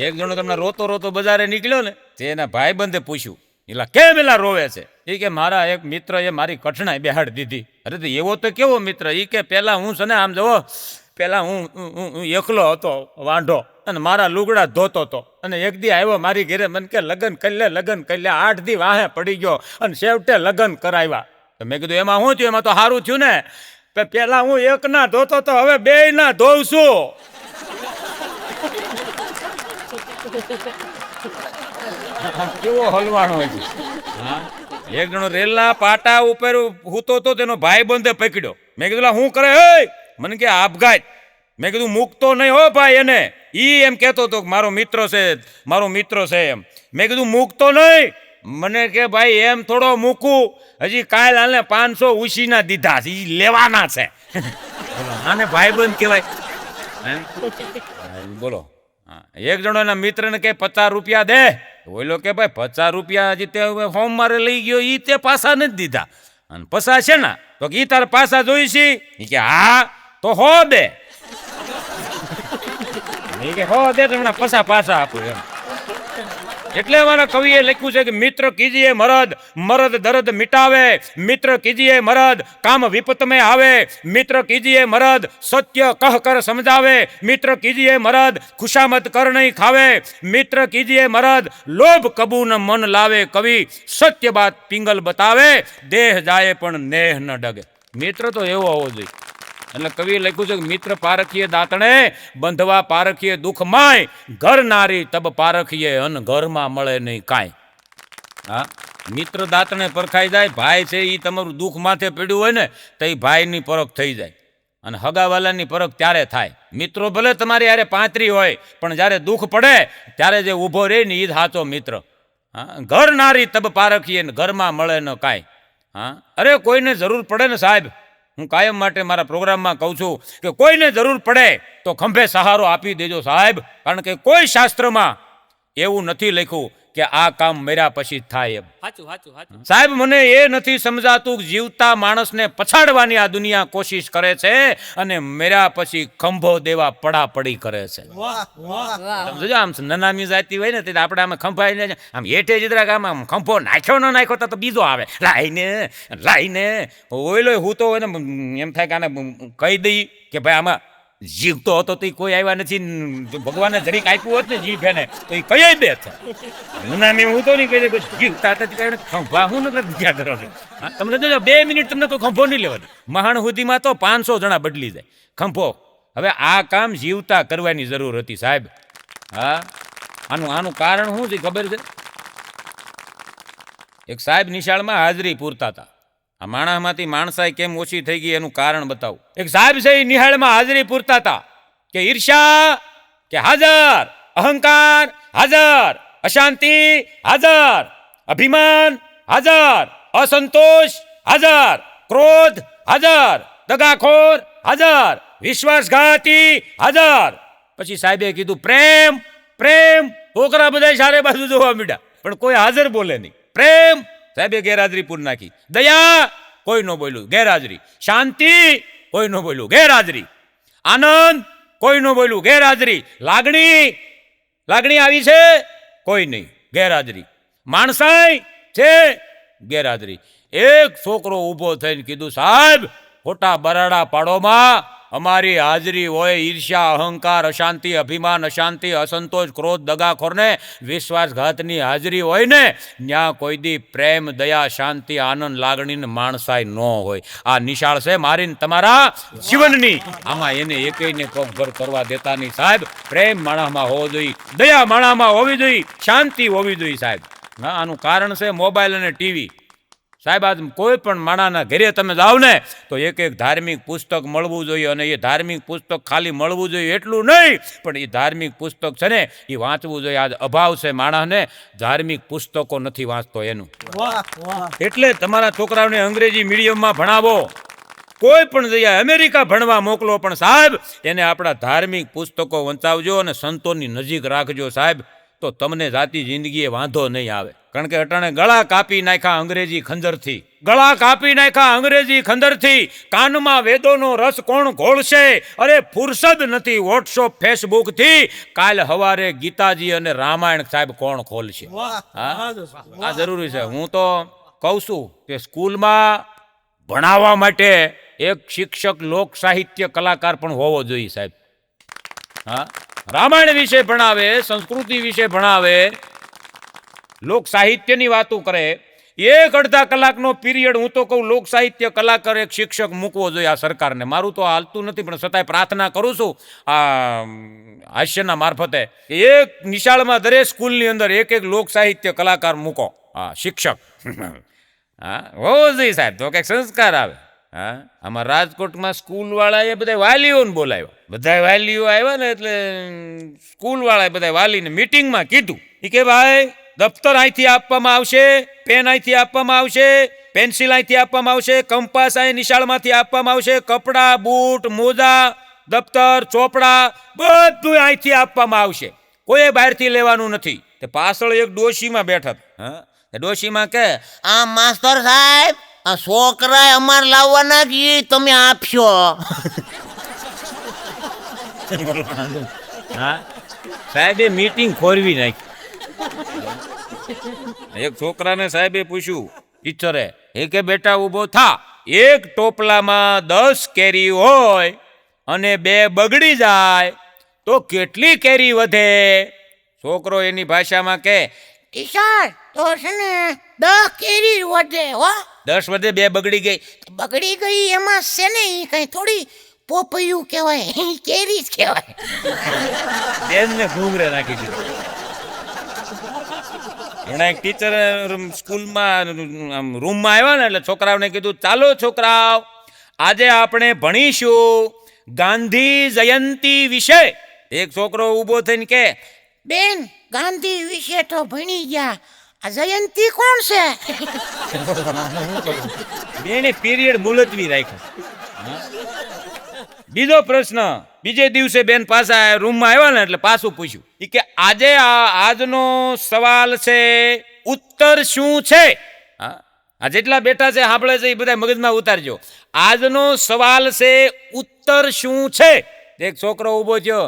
એક જણો તમને રોતો રોતો બજારે નીકળ્યો ને, તેના ભાઈબંધે પૂછ્યું, એલા કેમ એલા રોવે છે? એ કે મારા એક મિત્ર એ મારી કઠણાઈ બેહાડી દીધી. અરે તો એવો તો કેવો મિત્ર? એ કે પેલા હું છે ને આમ જવો, પેલા હું એકલો હતો વાંઢો અને મારા લુગડા ધોતો હતો, અને એક દી આવ્યો મારી ઘરે, મને કે લગ્ન કરી લે, લગ્ન કરી લે. 8 દી વાહે પડી ગયો અને છેવટે લગ્ન કરાવ્યા. તો મેં કીધું એમાં શું થયું? એમાં તો સારું થયું ને, પેલા હું એક ના ધોતો તો હવે 2 ના ધોઉં છું. કેવો હલવાણો હોય. એક જણો રેલના પાટા ઉપર હૂતો તો તેનો ભાઈબંધે પકડ્યો. મેં કીધું શું કરે? હે, મને કે આપઘાત. મેં કીધું મૂકતો નહીં હો ભાઈ એને. ઈ એમ કહેતો હતો મારો મિત્ર છે, મારો મિત્ર છે એમ. મેં કીધું મૂકતો નહીં. મને કે ભાઈ એમ થોડો મૂકું, હજી કાલ હાલને 500 ઉછીના દીધા છે, ઈ લેવાના છે. આને ભાઈબંધ કહેવાય. બોલો, એક જણો એના મિત્રને કે 50 રૂપિયા દે. ઓલો કે ભાઈ 50 રૂપિયા હજી તે હોમ મારે લઈ ગયો, ઈ તે પાછા નથી દીધા. અને પસા છે ને તો ઈ તાર પાછા જોઈશી? ઈ કે હા, તો હો દે. ઈ કે હો દે તો હમણાં પસા પાછા આપું એમ. એટલે અમારા કવિએ લખ્યું છે કે મિત્ર કીજીએ મરદ, મરદ દર્દ મિટાવે. મિત્ર કીજીએ મરદ, કામ વિપત में આવે. મિત્ર કીજીએ મરદ, સત્ય કહ કર સમજાવે. મિત્ર કીજીએ મરદ, ખુશામત કર નહીં ખાવે. મિત્ર કીજીએ મરદ, લોભ કબૂ ન મન લાવે. કવિ સત્ય બાત પિંગલ બતાવે, દેહ જાય પણ નેહ ન ડગે. મિત્ર તો એવો હોવો જોઈએ. એટલે કવિએ લખ્યું છે કે મિત્ર પારખીએ દાંતણે, બંધવા પારખીએ દુઃખમાંય. ઘર નારી તબ પારખીએ અન ઘરમાં મળે નહીં કાંઈ. હા, મિત્ર દાંતણે પરખાઈ જાય. ભાઈ છે એ તમારું દુઃખ માથે પડ્યું હોય ને તો એ ભાઈની પરખ થઈ જાય, અને હગાવાલાની પરખ ત્યારે થાય. મિત્રો ભલે તમારી યારે 35 હોય, પણ જ્યારે દુઃખ પડે ત્યારે જે ઊભો રહે ને એ જ સાચો મિત્ર. હા, ઘર નારી તબ પારખીએ ને ઘરમાં મળે ન કાંઈ. હા, અરે કોઈને જરૂર પડે ને સાહેબ, હું કાયમ માટે મારા પ્રોગ્રામમાં કહું છું કે કોઈને જરૂર પડે તો ખંભે સહારો આપી દેજો સાહેબ. કારણ કે કોઈ શાસ્ત્રમાં એવું નથી લખ્યું કે આ કામ મર્યા પછી જ થાય એમ. સાચું સાચું સાચું. સાહેબ મને એ નથી સમજાતું કે જીવતા માણસને પછાડવાની આ દુનિયા કોશિશ કરે છે અને મર્યા પછી ખંભો દેવા પડાપડી કરે છે. સમજો આમ નનામી જાતી હોય ને તે આપણે આમ ખંભાઈને આમ હેઠે જીતરા ગામ આમ ખંભો નાખ્યો ન નાખ્યો તો બીજો આવે લાઈને ઓયલો હું તો એને એમ થાય કે આને કહી દઈ કે ભાઈ આમાં જીવતો હતો તો કોઈ આવ્યા નથી ભગવાને જરીક આપ્યું હોત ને જીભ એને તો એ કઈ દે છે નનામી હું તો નહીં કહી દે જીવતા હતા ખંભા હું નથી ક્યાં કરો તમને જોજો 2 મિનિટ તમને કોઈ ખંભો નહીં લેવાનો મહાણ સુધીમાં તો 500 જણા બદલી જાય ખંભો. હવે આ કામ જીવતા કરવાની જરૂર હતી સાહેબ. હા આનું કારણ શું છે ખબર છે? એક સાહેબ નિશાળમાં હાજરી પૂરતા હતા. આ માણસમાંથી માણસાઈ કેમ ઓછી થઈ ગઈ એનું કારણ બતાવું. એક સાહેબ છે એ નિહાળમાં હાજરી પૂરતા હતા કે ઈર્ષ્યા કે હાજર, અહંકાર હાજર, અશાંતિ હાજર, અભિમાન હાજર, અસંતોષ હાજર, ક્રોધ હાજર, દગાખોર હાજર, વિશ્વાસઘાતી હાજર. પછી સાહેબે કીધું પ્રેમ પ્રેમ. છોકરા બધા ચારે બાજુ જોવા માંડ્યા પણ કોઈ હાજર બોલે નહીં. પ્રેમ સાહેબે ગેરહાજરી પૂર નાખી. દયા કોઈ ન બોલ્યું, ગેરહાજરી. શાંતિ કોઈ ન બોલ્યું, ગેરહાજરી. આનંદ કોઈ ન બોલ્યું, ગેરહાજરી. લાગણી આવી છે કોઈ નહીં, ગેરહાજરી. માણસાઈ છે, ગેરહાજરી. એક છોકરો ઊભો થઈને કીધું સાહેબ ખોટા બરાડા પાડોમાં અમારી હાજરી હોય ઈર્ષ્યા, અહંકાર, અશાંતિ, અભિમાન, અશાંતિ, અસંતોષ, ક્રોધ, દગાખોરને વિશ્વાસઘાતની હાજરી હોય ને ત્યાં કોઈ દી પ્રેમ, દયા, શાંતિ, આનંદ, લાગણીને માણસાઈ ન હોય. આ નિશાળ છે મારી તમારા જીવનની. આમાં એને એકેયને પગભર કરવા દેતા નહીં સાહેબ. પ્રેમ માણસમાં હોવો જોઈએ, દયા માણસમાં હોવી જોઈએ, શાંતિ હોવી જોઈએ સાહેબ. હા આનું કારણ છે મોબાઈલ અને ટીવી. સાહેબ આજ કોઈ પણ માણાના ઘરે તમે જાઓ ને તો એક ધાર્મિક પુસ્તક મળવું જોઈએ અને એ ધાર્મિક પુસ્તક ખાલી મળવું જોઈએ એટલું નહીં પણ એ ધાર્મિક પુસ્તક છે ને એ વાંચવું જોઈએ. આજ અભાવ છે માણસને, ધાર્મિક પુસ્તકો નથી વાંચતો એનું. એટલે તમારા છોકરાઓને અંગ્રેજી મીડિયમમાં ભણાવો, કોઈ પણ જગ્યાએ અમેરિકા ભણવા મોકલો પણ સાહેબ એને આપણા ધાર્મિક પુસ્તકો વંચાવજો અને સંતોની નજીક રાખજો સાહેબ. તો તમને જાતિ જિંદગીએ વાંધો નહીં આવે. કારણ કે અટાણે ગળા કાપી નાખ્યા અંગ્રેજી ખંજરથી, ગળા કાપી નાખ્યા અંગ્રેજી ખંજરથી. કાનમાં વેદોનો રસ કોણ ઘોળશે? અરે ફુરસદ નથી વોટ્સઅપ ફેસબુકથી. કાલ હવારે ગીતાજી અને રામાયણ સાહેબ કોણ ખોલશે? આ જરૂરી છે. હું તો કહું છું કે સ્કૂલમાં ભણાવવા માટે એક શિક્ષક લોક સાહિત્ય કલાકાર પણ હોવો જોઈએ સાહેબ. હા રામાયણ વિશે ભણાવે, સંસ્કૃતિ વિશે ભણાવે, લોક સાહિત્યની વાતો કરે. 1-અડધા કલાકનો પીરિયડ હું તો કહું લોક સાહિત્ય કલાકાર એક શિક્ષક મૂકવો જોઈએ આ સરકારને. મારું તો હાલતું નથી પણ છતાંય પ્રાર્થના કરું છું આ હાસ્યના મારફતે એક નિશાળમાં દરેક સ્કૂલની અંદર એક લોક સાહિત્ય કલાકાર મૂકો. હા શિક્ષક હા હોવો જોઈએ સાહેબ, તો કંઈક સંસ્કાર આવે. હા આમાં રાજકોટમાં સ્કૂલવાળાએ બધા વાલીઓને બોલાવ્યા. બધા વાલીઓ આવ્યા ને એટલે સ્કૂલવાળાએ બધા વાલીને મિટિંગમાં કીધું કે ભાઈ દફતર અહીંથી આપવામાં આવશે, પેન અહીંથી આપવામાં આવશે, પેન્સિલ અહીંથી આપવામાં આવશે, કંપાસ અહીં નિશાળમાંથી આપવામાં આવશે, કપડાં, બૂટ, મોજા, દફતર, ચોપડા બધું અહીંથી આપવામાં આવશે, કોઈ બહારથી લેવાનું નથી. તે પાછળ એક ડોશીમાં બેઠા હા ડોશીમાં કે આ માસ્તર સાહેબ આ છોકરા અમારે લાવવાના જ તમે આપશો. હા સાહેબે મીટિંગ ખોરવી નાખી. એક છોકરાને સાહેબે પૂછ્યું ટીચરે કે બેટા ઊભો થા, એક ટોપલામાં 10 કેરી હોય અને 2 બગડી જાય તો કેટલી કેરી વધે? છોકરો એની ભાષામાં કે ટીચર તો છે ને 10 કેરી વધે હો. 10 વધે 2 બગડી ગઈ. બગડી ગઈ એમાં છે ને ઈ કઈ થોડી પોપૈયું કહેવાય, ઈ કેરી જ કહેવાય. બેનને ઘૂંઘરે નાખી દીધો. એના એક ટીચર સ્કૂલમાં રૂમમાં આવ્યા ને એટલે છોકરાઓને કીધું ચાલો છોકરાઓ આજે આપણે ભણીશું ગાંધી જયંતિ વિશે. એક છોકરો ઊભો થઈને કે બેન ગાંધી વિશે તો ભણી ગયા, આ જયંતિ કોણ છે? બેને પીરિયડ મુલતવી રાખ્યો. બીજો પ્રશ્ન, બીજે દિવસે બેન પાછા રૂમમાં આવ્યા ને એટલે પાછું પૂછ્યું ઈ કે આજે આજનો સવાલ છે ઉત્તર શું છે? હા, આ જેટલા બેઠા છે સાંભળે છે એ બધા મગજમાં ઉતારજો. આજનો સવાલ છે ઉત્તર શું છે? એક છોકરો ઊભો થયો,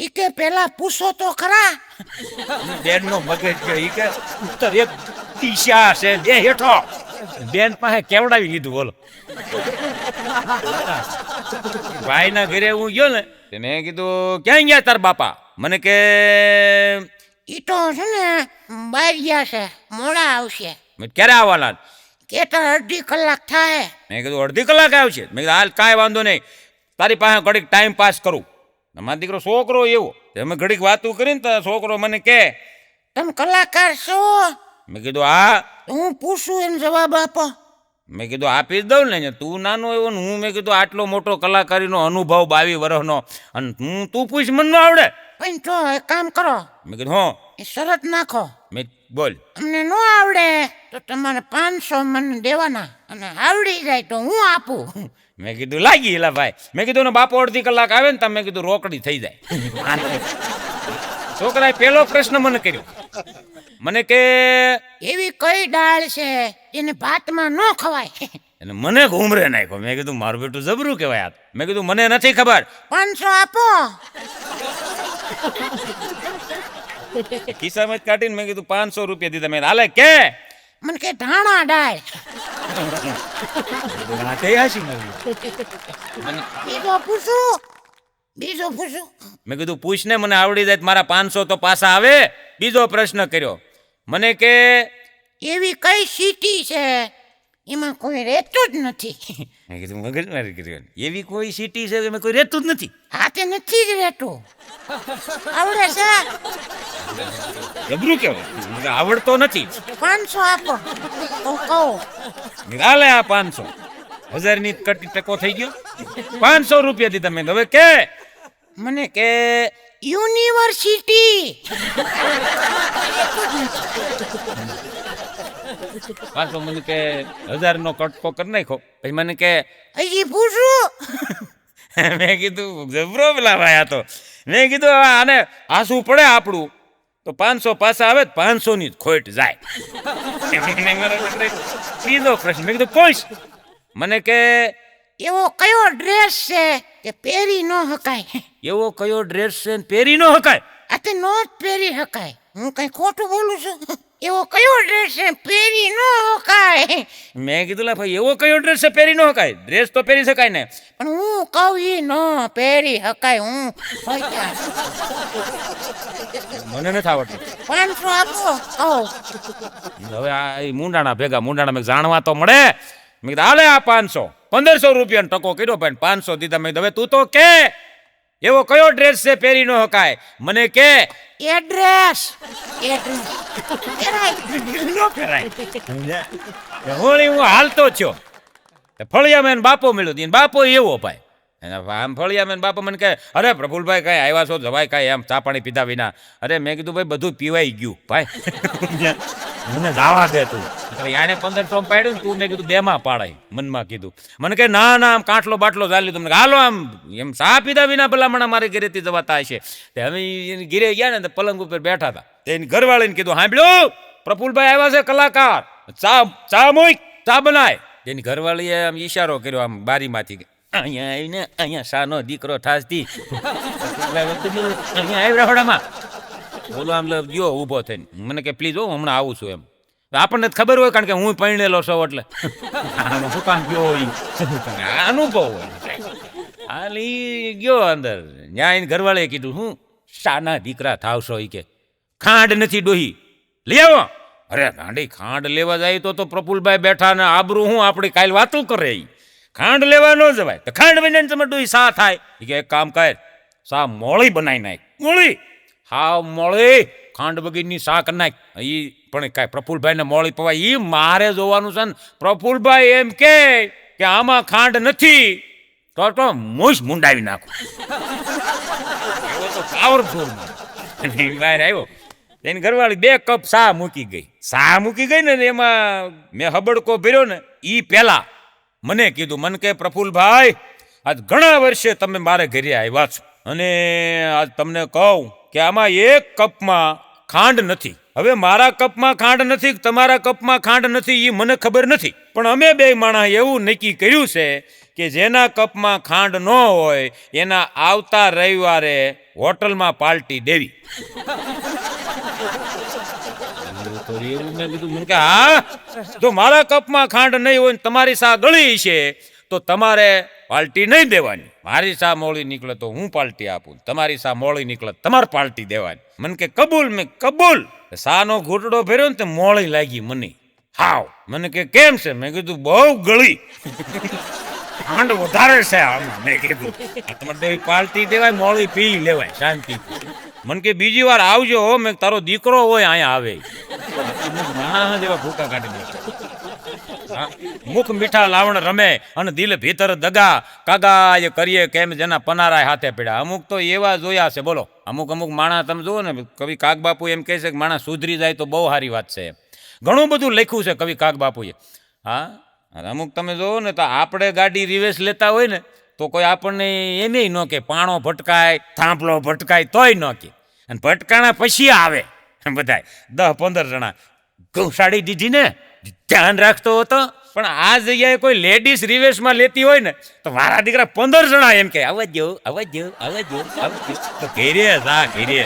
ઈ કે પેલા પૂછો તો ખરા. બેન નો મગજ ગયો, ઈ કે ઉત્તર એક દિશા છે, બે હેઠો. બેન પાસે કેવડાવી લીધું. બોલો, ભાઈ ના ઘરે હું ગયો ને, મેં કીધું ક્યાં ગયા તાર બાપા? મને કે ઈ તો છે ને બહાર ગયા છે, મોડા આવશે. ક્યારે આવવાના? કેતા અડધી કલાક થાય. મેં કીધું અડધી કલાક આવશે? મેં કીધું હાલ કાંઈ વાંધો નહીં, તારી પાસે ઘડીક ટાઈમ પાસ કરું. મારો દીકરો છોકરો એવો, અમે ઘડીક વાતું કરીને તો છોકરો મને કે તમે કલાકાર છો? મેં કીધું હા. હું પૂછું એને જવાબ આપો. મેં કીધું આપી જ દઉં ને, તું નાનો એવો ને હું. મેં કીધું આટલો મોટો કલાકારીનો અનુભવ 22 વર્ષનો, અને તું પૂછ મને ન આવડે? પણ તો એક કામ કરો, મેં કીધું હો. એ શરત નાખો, મેં બોલ. અમને ન આવડે તો તમારે 500 મને દેવાના, અને આવડી જાય તો હું આપું. મેં કીધું લાગી એલા ભાઈ. મેં કીધું ને બાપો અડધી કલાક આવે ને તમે મેં કીધું રોકડી થઈ જાય. છોકરાએ પહેલો પ્રશ્ન મને કર્યો, મને કે એવી કઈ દાળ છે એને ભાતમાં ન ખવાય? અને મને ઘૂમરે નાખ્યો. મેં કીધું મારું બેટું જબરું કહેવાય આ. મેં કીધું મને નથી ખબર. 500 આપો. ખિસ્સામાં જ કાઢીને મેં કીધું 500 રૂપિયા દીધા. મેં હાલે કે મને કે ધાણા દાળ. બીજો પૂછું, બીજો પૂછું. મેં કીધું પૂછ ને, મને આવડી જાય તો મારા 500 તો પાછા આવે. બીજો પ્રશ્ન કર્યો, મને કે એવી કઈ સિટી છે એમાં કોઈ રહેતું જ નથી? મેં કીધું મગજમારી કરી. એવી કોઈ સિટી છે એમાં કોઈ રહેતું જ નથી? હા, તે નથી જ રહેતું. આવડે છે? જબરું કેવાય. આવડતો નથી. 500 આપો તો કહું. હાલે આ 500 1000ની કટી ટકો થઈ ગયો. 500 રૂપિયા દીધા. મેં હવે કે મને કે યુનિવર્સિટી. પાછો મને કે 1000નો કટકો કરી નાખો. પછી મને કે હજી પૂછું. મેં કીધું જબરો પેલા ભાઈ આ તો. મેં કીધું હવે આને આંસુ પડે આપણું તો 500 પાછા આવે, 500 ની જ ખોટ જાય. બીજો પ્રશ્ન, મેં કીધું પૂછ. મને કે એવો કયો ડ્રેસ છે કે પહેરી ન હકાય? એવો કયો ડ્રેસ છે ને પહેરી ન હકાય? આ તે નો જ પહેરી હકાય. હું કઈ ખોટું બોલું છું? એવો કયો ડ્રેસ છે પહેરી ન હકાય? મેં કીધું લા ભાઈ એવો કયો ડ્રેસ છે પહેરી ન હકાય? ડ્રેસ તો પહેરી શકાય ને. પણ હું કહું ઈ ન પહેરી હકાય. હું મને નથી આવડતું. 500 આપો કહું. હવે આ મુંડાણા ભેગા મુંડાણા મેં જાણવા તો મળે. મેં કીધું હાલે આ 500 1500 રૂપિયાનો ટકો કર્યો ભાઈ. 500 દીધા. મેં હવે તું તો કે એવો કયો ડ્રેસ છે પહેરી ન હકાય? મને કે એડ્રેસ. હોળી હું હાલતો થયો, ફળિયામાં એને બાપો મળ્યો. એને બાપો એવો ભાઈ. આમ ફળિયામાં બાપો મને કહે અરે પ્રફુલભાઈ કાંઈ આવ્યા છો જવાય કાંઈ એમ ચા પાણી પીધા વિના? અરે મેં કીધું ભાઈ બધું પીવાઈ ગયું ભાઈ. મને જવા દે તું. આને 1500 પાડ્યું ને તું. મેં કીધું 2માં પાડાય મનમાં કીધું. મને કહે ના ના આમ કાંઠલો બાટલો ચાલી. તમને હાલો આમ એમ ચા પીધા વિના ભલામણા મારે ઘરેથી જવાતા હશે. હવે એની ઘરે ગયા ને તો પલંગ ઉપર બેઠા હતા. એની ઘરવાળીને કીધું સાંભળ્યું પ્રફુલભાઈ આવ્યા છે કલાકાર, ચા મૂક, ચા બનાય. એની ઘરવાળીએ આમ ઈશારો કર્યો આમ બારીમાંથી, અહીંયા આવીને અહીંયા શાનો દીકરો ઠાસથી અહીંયા આવી રહોડામાં. બોલો આમ ગયો ઊભો થઈને. મને કે પ્લીઝ હો હમણાં આવું છું એમ. આપણને જ ખબર હોય કારણ કે હું પરણેલો છો એટલે શું કામ ગયો હોય અનુભવ હોય. હાલ ઈ ગયો અંદર. ન્યાય ઘરવાળાએ કીધું હું શાના દીકરા થાવશો? ઈ કે ખાંડ નથી ડોહી લઈ આવો. અરે ગાંડી ખાંડ લેવા જાય તો પ્રફુલભાઈ બેઠા ને આબરું હું આપણી કાલ વાતું કરે. ખાંડ લેવા ન જવાય તો ખાંડ બનીને તમે ડોહી સા થાય. એ કે એક કામ કર, સા મોળી બનાવી નાખ. મોળી હા મોળી ખાંડ વગરની શાક નાખ. એ પણ કાંઈ પ્રફુલભાઈને મોળી પવાય એ મારે જોવાનું છે ને. પ્રફુલભાઈ એમ કે આમાં ખાંડ નથી તો મૂછ મુંડાવી નાખો. એવો તો પાવરફુલ બહાર આવ્યો. એની ઘરવાળી 2 કપ ચા મૂકી ગઈ. ચા મૂકી ગઈ ને એમાં મેં હબડકો ભર્યો ને એ પહેલા મને કીધું, મને કે પ્રફુલભાઈ આજ ઘણા વર્ષે તમે મારે ઘરે આવ્યા છો અને આજ તમને કહું કે આમાં એક કપમાં ખાંડ નથી. હવે મારા કપમાં ખાંડ નથી, તમારા કપમાં ખાંડ નથી, એ મને ખબર નથી, પણ અમે બે માણસ એવું નક્કી કર્યું છે કે જેના કપમાં ખાંડ ન હોય એના આવતા રવિવારે હોટલમાં પાર્ટી દેવી. તો એવું મેં કીધું, મને કે હા, જો મારા કપમાં ખાંડ નહીં હોય ને તમારી સા ગળી છે તો તમારે પાર્ટી નહીં દેવાની. મારી સા મોળી નીકળે તો હું પાર્ટી આપું, તમારી સા મોળી નીકળે તમારે પાર્ટી દેવાની. મને કે કબૂલ. મેં કબૂલ. સાનો ઘૂંટડો ફેર્યો ને તે મોળી લાગી મને. હાવ. મને કે કેમ છે? મેં કીધું બહુ ગળી, ખાંડ વધારે છે આમાં. મેં કીધું તમારે પાર્ટી દેવાય, મોળી પી લેવાય શાંતિ. મને કે બીજી વાર આવજો. મેં તારો દીકરો હોય અહીંયા આવે. માણસ જેવા ભૂકા કાઢી દે. મુખ મીઠા લાવણ રમે અને દિલ ભીતર દગા કાગા એ કરીએ કેમ જેના પનારાય હાથે પીડા. અમુક તો એવા જોયા છે, બોલો. અમુક માણસ તમે જુઓ ને, કવિ કાગબાપુ એમ કહે છે કે માણસ સુધરી જાય તો બહુ સારી વાત છે. ઘણું બધું લખ્યું છે કવિ કાગબાપુએ. હા, અમુક તમે જુઓ ને તો આપણે ગાડી રિવેસ લેતા હોય ને તો કોઈ આપણને એમ ન કે પાણો ભટકાય, થાંભલો ભટકાય તોય ન કે. અને ભટકાણા પછી આવે બધાય 10-15 જણા ઘઉસાડી દીધી ને, ધ્યાન રાખતો હતો. પણ આ જગ્યાએ કોઈ લેડીઝ રિવેશમાં લેતી હોય ને તો મારા દીકરા 15 જણા એમ કે આવજો તો ઘેરે જા ઘેરે.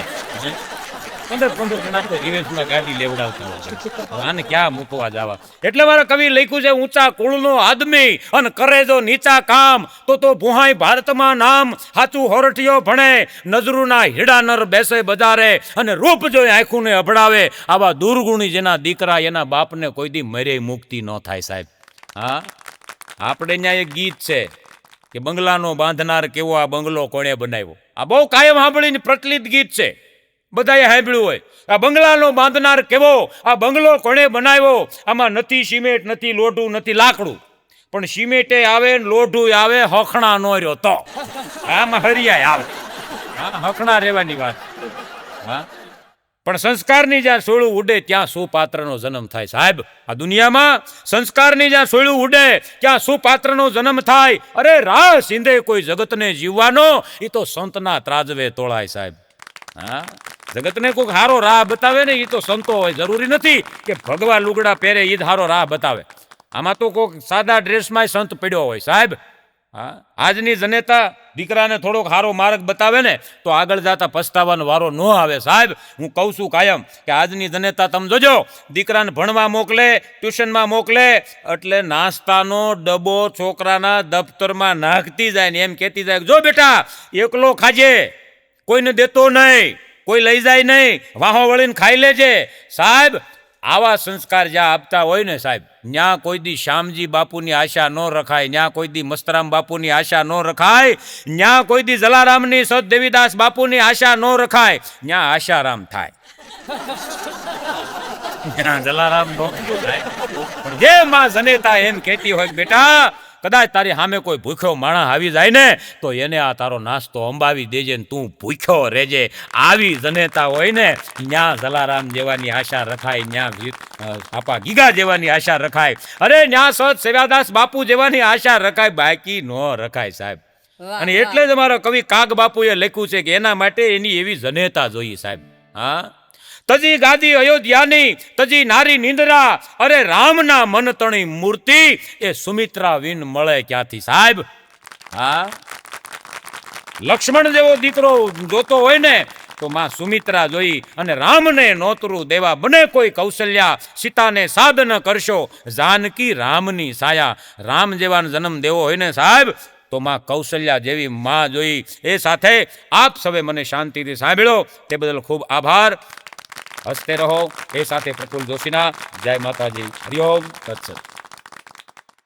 15 જણા તો રિવેશમાં ગાડી લેવડાવતા હોય. આને ક્યાં મૂકવા જવા? એટલે મારા કવિ લખ્યું છે, ઊંચા કુળનો આદમી અને કરે જો નીચા કામ તો ભુહાઈ ભારતમાં નામ. હાચું હોરઠિયો ભણે, નજરુના હીડા નર બેસે બજારે, અને રૂપ જોઈ આંખુને અભડાવે. આવા દુર્ગુણી જેના દીકરા એના બાપને કોઈ દી મરે મુક્તિ ન થાય સાહેબ. હા, આપણે ત્યાં એક ગીત છે કે બંગલાનો બાંધનાર કેવો આ બંગલો કોણે બનાવ્યો. આ બહુ કાયમ સાંભળીને પ્રચલિત ગીત છે, બધાએ સાંભળ્યું હોય. આ બંગલાનો બાંધનાર કેવો, આ બંગલો કોણે બનાવ્યો. આમાં નથી સિમેન્ટ, નથી લોઢું, નથી લાકડું, પણ સિમેન્ટે આવે ને લોઢું આવે, હખણા નો રહ્યો તો આમાં હરિયાય આવે. હા, હખણા રહેવાની વાત. હા, પણ સંસ્કારની જ્યાં સોયલું ઉડે ત્યાં સુપાત્રનો જન્મ થાય સાહેબ. આ દુનિયામાં સંસ્કારની જ્યાં સોયલું ઉડે ત્યાં સુપાત્રનો જન્મ થાય. અરે રાહ સિંધે કોઈ જગતને જીવવાનો, એ તો સંતના ત્રાજવે તોળાય સાહેબ. હા, જગતને કોઈક હારો રાહ બતાવે ને એ તો સંતો હોય. જરૂરી નથી કે ભગવા લુગડા પહેરે એ જ હારો રાહ બતાવે. આમાં તો કોઈક સાદા ડ્રેસમાં સંત પડ્યો હોય સાહેબ. હા, આજની જનેતા દીકરાને થોડોક સારો માર્ગ બતાવે ને તો આગળ જતા પસ્તાવાનો વારો ન આવે સાહેબ. હું કહું છું કાયમ કે આજની જનેતા તમે જોજો, દીકરાને ભણવા મોકલે, ટ્યુશનમાં મોકલે એટલે નાસ્તાનો ડબ્બો છોકરાના દફતરમાં નાખતી જાય ને એમ કહેતી જાય, જો બેટા એકલો ખાજે, કોઈને દેતો નહીં, કોઈ લઈ જાય નહીં, વાહો વળીને ખાઈ લેજે. સાહેબ, આવા સંસ્કાર જ્યાં આપતા હોય ને સાહેબ, ત્યાં કોઈ દી શ્યામજી બાપુની આશા ન રખાય, ત્યાં કોઈ દી મસ્તરામ બાપુની આશા ન રખાય, ત્યાં કોઈ દી જલારામની સત દેવીદાસ બાપુની આશા ન રખાય, ત્યાં આશારામ થાય. જલારામ નો થાય. પણ જે માં જનેતા એમ કહેતી હોય બેટા કદાચ તારી સામે કોઈ ભૂખ્યો માણસ આવી જાય ને તો એને આ તારો નાસ્તો અંબાવી દેજે ને તું ભૂખ્યો રહેજે. આવી જનેતા હોય ને ત્યાં જલારામ જેવાની આશા રખાય, ત્યાં આપા ગીગા જેવાની આશા રખાય, અરે ત્યાં સત સેવાદાસ બાપુ જેવાની આશા રખાય, બાકી ન રખાય સાહેબ. અને એટલે જ અમારા કવિ કાગ બાપુએ લખ્યું છે કે એના માટે એની એવી જનેતા જોઈએ સાહેબ. હા, તજી ગાદી અયોધ્યાની, તજી નારી નિંદરા, અરે રામના મન તણી મૂર્તિ, એ સુમિત્રા વિન મળે ક્યાંથી સાહેબ. હા, લક્ષ્મણ જેવો દીકરો જોતો હોય ને તો માં સુમિત્રા જોઈ, અને રામને નોતરું દેવા બને કોઈ કૌશલ્યા, સીતાને સાદ ન કરશો જાનકી રામની સાયા. રામ જેવાનો જન્મ દેવો હોય ને સાહેબ તો માં કૌશલ્યા જેવી માં જોઈ. એ સાથે આપ સવે મને શાંતિથી સાંભળ્યો તે બદલ ખૂબ આભાર. હસતે રહો. એ સાથે પ્રફુલ્લ જોશીના જય માતાજી. હરિઓમ તત્સત.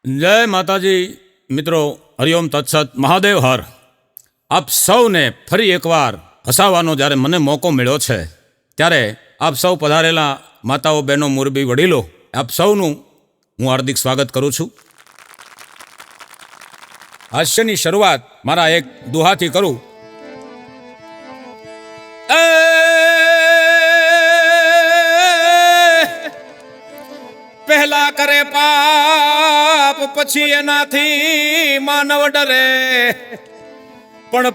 જય માતાજી મિત્રો. હરિઓમ તત્સત. મહાદેવ હર. આપ સૌને ફરી એકવાર હસાવવાનો જ્યારે મને મોકો મળ્યો છે ત્યારે આપ સૌ પધારેલા માતાઓ, બહેનો, મુરબી, વડીલો, આપ સૌનું હું હાર્દિક સ્વાગત કરું છું. હાસ્યની શરૂઆત મારા એક દુહાથી કરું. પહેલા કર કરે પાપ પછી એનાથી માનવ ડરે, પણ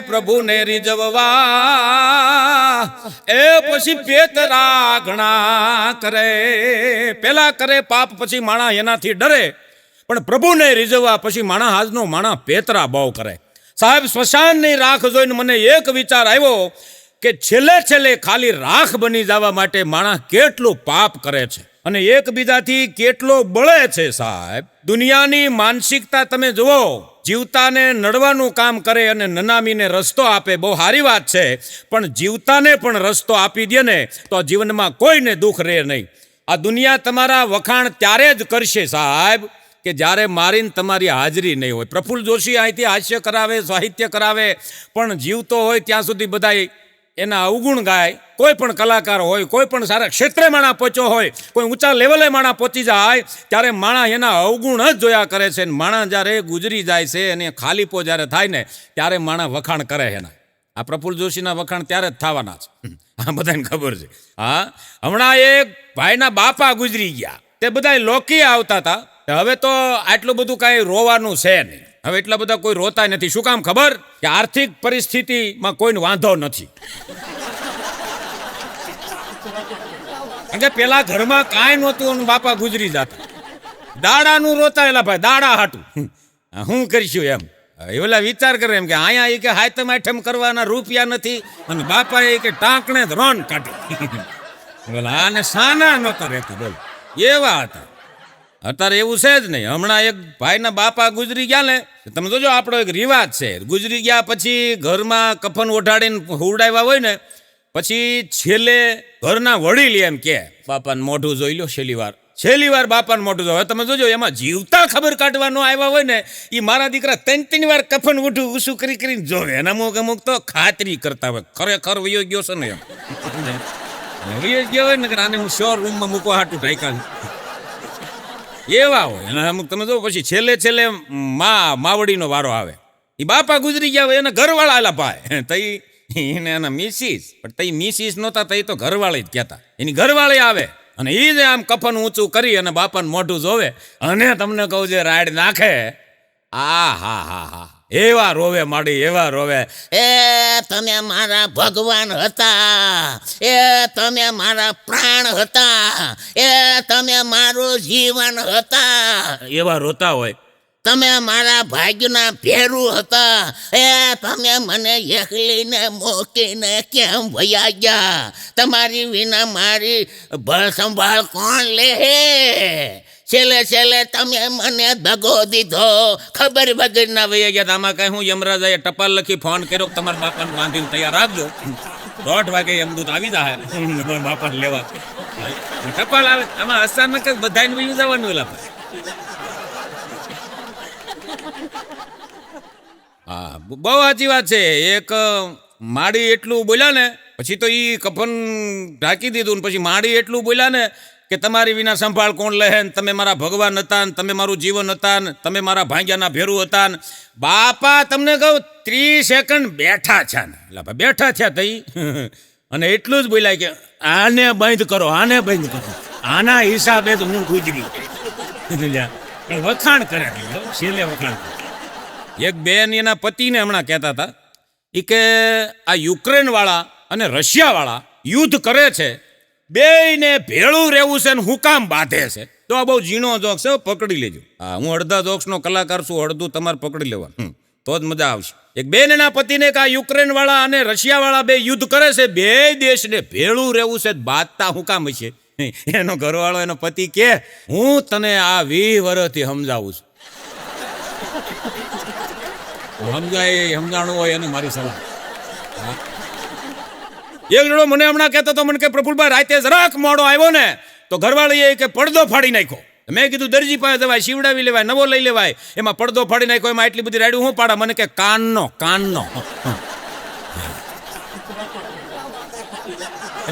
પ્રભુને રીઝવવા એ પછી પેતરા ઘણા કરે. પેલા કરે પાપ પછી માણા એનાથી ડરે, પણ પ્રભુને રીઝવવા પછી માણા હાજનો માણા પેતરા બહુ કરે. સાહેબ, સ્મશાનની રાખ જોઈને મને એક વિચાર આવ્યો કે છેલ્લે છેલ્લે ખાલી રાખ બની જવા માટે માણસ કેટલું પાપ કરે છે અને એકબીજાથી કેટલો બળે છે. સાહેબ, દુનિયાની માનસિકતા તમે જુઓ, જીવતાને નડવાનું કામ કરે અને નનામીને રસ્તો આપે, બહુ સારી વાત છે, પણ જીવતાને પણ રસ્તો આપી દે ને તો જીવનમાં કોઈને દુઃખ રહે નહીં. આ દુનિયા તમારા વખાણ ત્યારે જ કરશે સાહેબ કે જ્યારે મારીને તમારી હાજરી નહીં હોય. પ્રફુલ્લ જોશી અહીંથી હાસ્ય કરાવે, સાહિત્ય કરાવે, પણ જીવતો હોય ત્યાં સુધી બધાય એના અવગુણ ગાય. કોઈ પણ કલાકાર હોય, કોઈ પણ સારા ક્ષેત્રે માણા પહોંચ્યો હોય, કોઈ ઊંચા લેવલે માણા પહોંચી જાય ત્યારે માણા એના અવગુણ જ જોયા કરે છે. માણા જ્યારે ગુજરી જાય છે અને ખાલીપો જ્યારે થાય ને ત્યારે માણા વખાણ કરે એના. આ પ્રફુલ્લ જોશીના વખાણ ત્યારે જ થવાના છે, આ બધાને ખબર છે. હા, હમણાં એક ભાઈના બાપા ગુજરી ગયા, તે બધા લોકી આવતા હતા. હવે તો આટલું બધું કાંઈ રોવાનું છે નહીં. હવે એટલા બધા કોઈ રોતા નથી. શું કામ ખબર? કે આર્થિક પરિસ્થિતિમાં કોઈને વાંધો નથી. કારણ કે પેલા ઘરમાં કાંઈ નહોતું અને બાપા ગુજરી જતા. દાડાનું રોતા એલા ભાઈ, દાડા હાટું હું કરીશું એમ. એવલા વિચાર કરે એમ કે અહીંયા એ કે હાયતમ આઠમ કરવાના રૂપિયા નથી અને બાપા એ કે ટાંકણે જ રોન કાઢી. આને સાના નહોતા રહેતું, બોલ એવા હતા. અત્યારે એવું છે જ નહીં. હમણાં એક ભાઈના બાપા ગુજરી ગયા ને, તમે જોજો, આપણો એક રિવાજ છે, ગુજરી ગયા પછી ઘરમાં કફન ઓઢાડીને હુવડાવ્યા હોય ને પછી છેલ્લે ઘરના વડીલ એમ કે બાપાને મોઢું જોઈ લો છેલ્લી વાર બાપાને મોઢું જોઈ. હવે તમે જોજો, એમાં જીવતા ખબર કાઢવાનો આવ્યા હોય ને એ મારા દીકરા 3 વાર કફન ઉઠું ઉસું કરીને જોવે. અને અમુક તો ખાતરી કરતા હોય ખરેખર વયો ગયો છે ને એમ વયો ગયો હોય ને કે આને હું શ્યોર રૂમમાં મૂકવા હાટું ઢાંકા એવા હોય. અને અમુક તમે જો પછી છેલ્લે માવડીનો વારો આવે. એ બાપા ગુજરી ગયા હોય એના ઘરવાળા આલા ભાઈ તઈ એને એના મિસિસ, પણ તઈ મિસિસ નહોતા, તઈ તો ઘરવાળી જ કહેતા. એની ઘરવાળી આવે અને એ જ આમ કફન ઊંચું કરી અને બાપાને મોઢું જોવે અને તમને કહું છે રાડ નાખે. હા એવા રોવે માડી, એવા રોવે. એ તમે મારા ભગવાન હતા, એ તમે મારા પ્રાણ હતા, એ તમે મારું જીવન હતા. એવા રોતા હોય. તમે મારા ભાગ્યના ભેરું હતા, એ તમે મને એકલીને મૂકીને કેમ વયા ગયા? તમારી વિના મારી સંભાળ કોણ લે? છેલ્લે તમે મને દગો દીધો, ખબર વગર ના વયા ગયા. આમાં કઈ હું યમરાજાએ ટપાલ લખી ફોન કર્યો તમારા બાપાને બાંધીને તૈયાર રાખજો, 1:30 વાગે યમદૂત આવી જાય બાપાને લેવા. ટપાલ આવે આમાં અચાનક જ બધાને વયું જવાનું. એલા હા, બહુ સાચી વાત છે. એક માડી એટલું બોલ્યા ને પછી તો ઈ કફન ઢાંકી દીધું ને પછી માડી એટલું બોલ્યા ને કે તમારી વિના સંભાળ કોણ લે? તમે મારા ભગવાન હતા ને તમે મારું જીવન હતા ને તમે મારા ભાંગ્યાના ભેરું હતા ને. બાપા તમને કહું 30 સેકન્ડ બેઠા છે ને, એટલે બેઠા થયા તઈ અને એટલું જ બોલ્યા કે આને બંધ કરો, આના હિસાબે તો હું ગુજરી. વખાણ કરે, છેલ્લે વખાણ કરે. એક બેન એના પતિને હમણાં કહેતા હતા એ કે આ યુક્રેન વાળા અને રશિયા વાળા યુદ્ધ કરે છે, બેયને ભેળું રહેવું છે ને હું કામ બાંધે છે? તો આ બહુ ઝીણો જોક છે, પકડી લેજો. હા, હું અડધા જોક્સનો કલાકાર છું, અડધું તમારે પકડી લેવાનું, તો જ મજા આવશે. એક બેન એના પતિને કે આ યુક્રેન વાળા અને રશિયા વાળા બે યુદ્ધ કરે છે, બે દેશને ભેળું રહેવું છે, બાંધતા હું કામ હશે? એનો ઘરવાળો એનો પતિ કે હું તને આ 20 વર્ષથી સમજાવું છું, સમજાણું હોય એને મારી સલાહ. એક જણો મને હમણાં કહેતો તો, મને કે પ્રફુલભાઈ રાતે જરાક મોડો આવ્યો ને તો ઘરવાળીએ કે પડદો ફાડી નાખ્યો. મેં કીધું દરજી પાસે જવાય, સીવડાવી લેવાય, નવો લઈ લેવાય, એમાં પડદો ફાડી નાખ્યો, એમાં એટલી બધી રાડ્યું હું પાડા? મને કે કાનનો.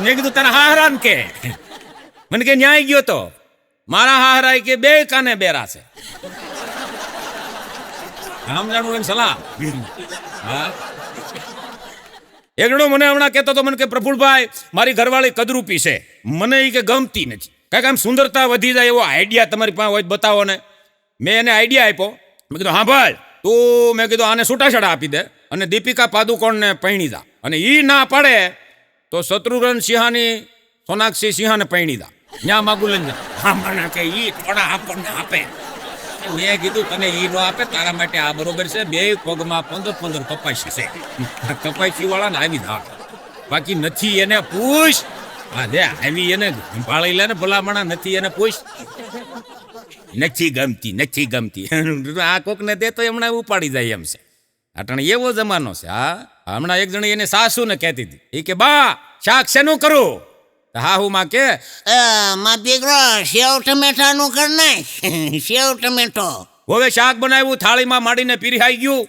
મેં કીધું તારા હાહરાન કે? મને કે ન્યાય ગયો તો મારા હાહરાય કે 2 કાને બેરા છે. સમજાણું એમ સલાહ. હા, એક જણો મને હમણાં કહેતો તો, મને કે પ્રફુલભાઈ મારી ઘરવાળી કદરૂપી છે, મને એ કે ગમતી નથી. કાંઈક આમ સુંદરતા વધી જાય એવો આઈડિયા તમારી પાસે હોય તો બતાવો ને. મેં એને આઈડિયા આપ્યો. મેં કીધું હા ભાઈ તું, મેં કીધું આને છૂટાછેડા આપી દે અને દીપિકા પાદુકોણને પૈણી દા, અને ઈ ના પાડે તો શત્રુઘ્ન સિંહાની સોનાક્ષી સિંહાને પૈણી દા. ન્યા માગું લઈને હા મને કે ઈ થોડા આપણને આપે. મેં કીધું તને ઈ નો આપે, તારા માટે આ બરોબર છે. 2 પગમાં 15 કપાસી છે. કપાસી વાળાને આવી ધાક, બાકી નથી એને પૂછ. હા દે આવી એને સંભાળી લે ને ભલામણા, નથી એને પૂછ. નથી ગમતી આ કોકને દે તો હમણાં ઉપાડી જાય એમ છે. અટાણે એવો જમાનો છે. હા હમણાં એક જણી એને સાસુને કહેતી હતી, એ કે બા શાક શેનું કરું? હા હું માં કે માં દીકરો સેવ ટમેટાનું કર નાખ. સેવ ટમેટો. હવે શાક બનાવ્યું, થાળીમાં માડીને પીરહાઈ ગયું.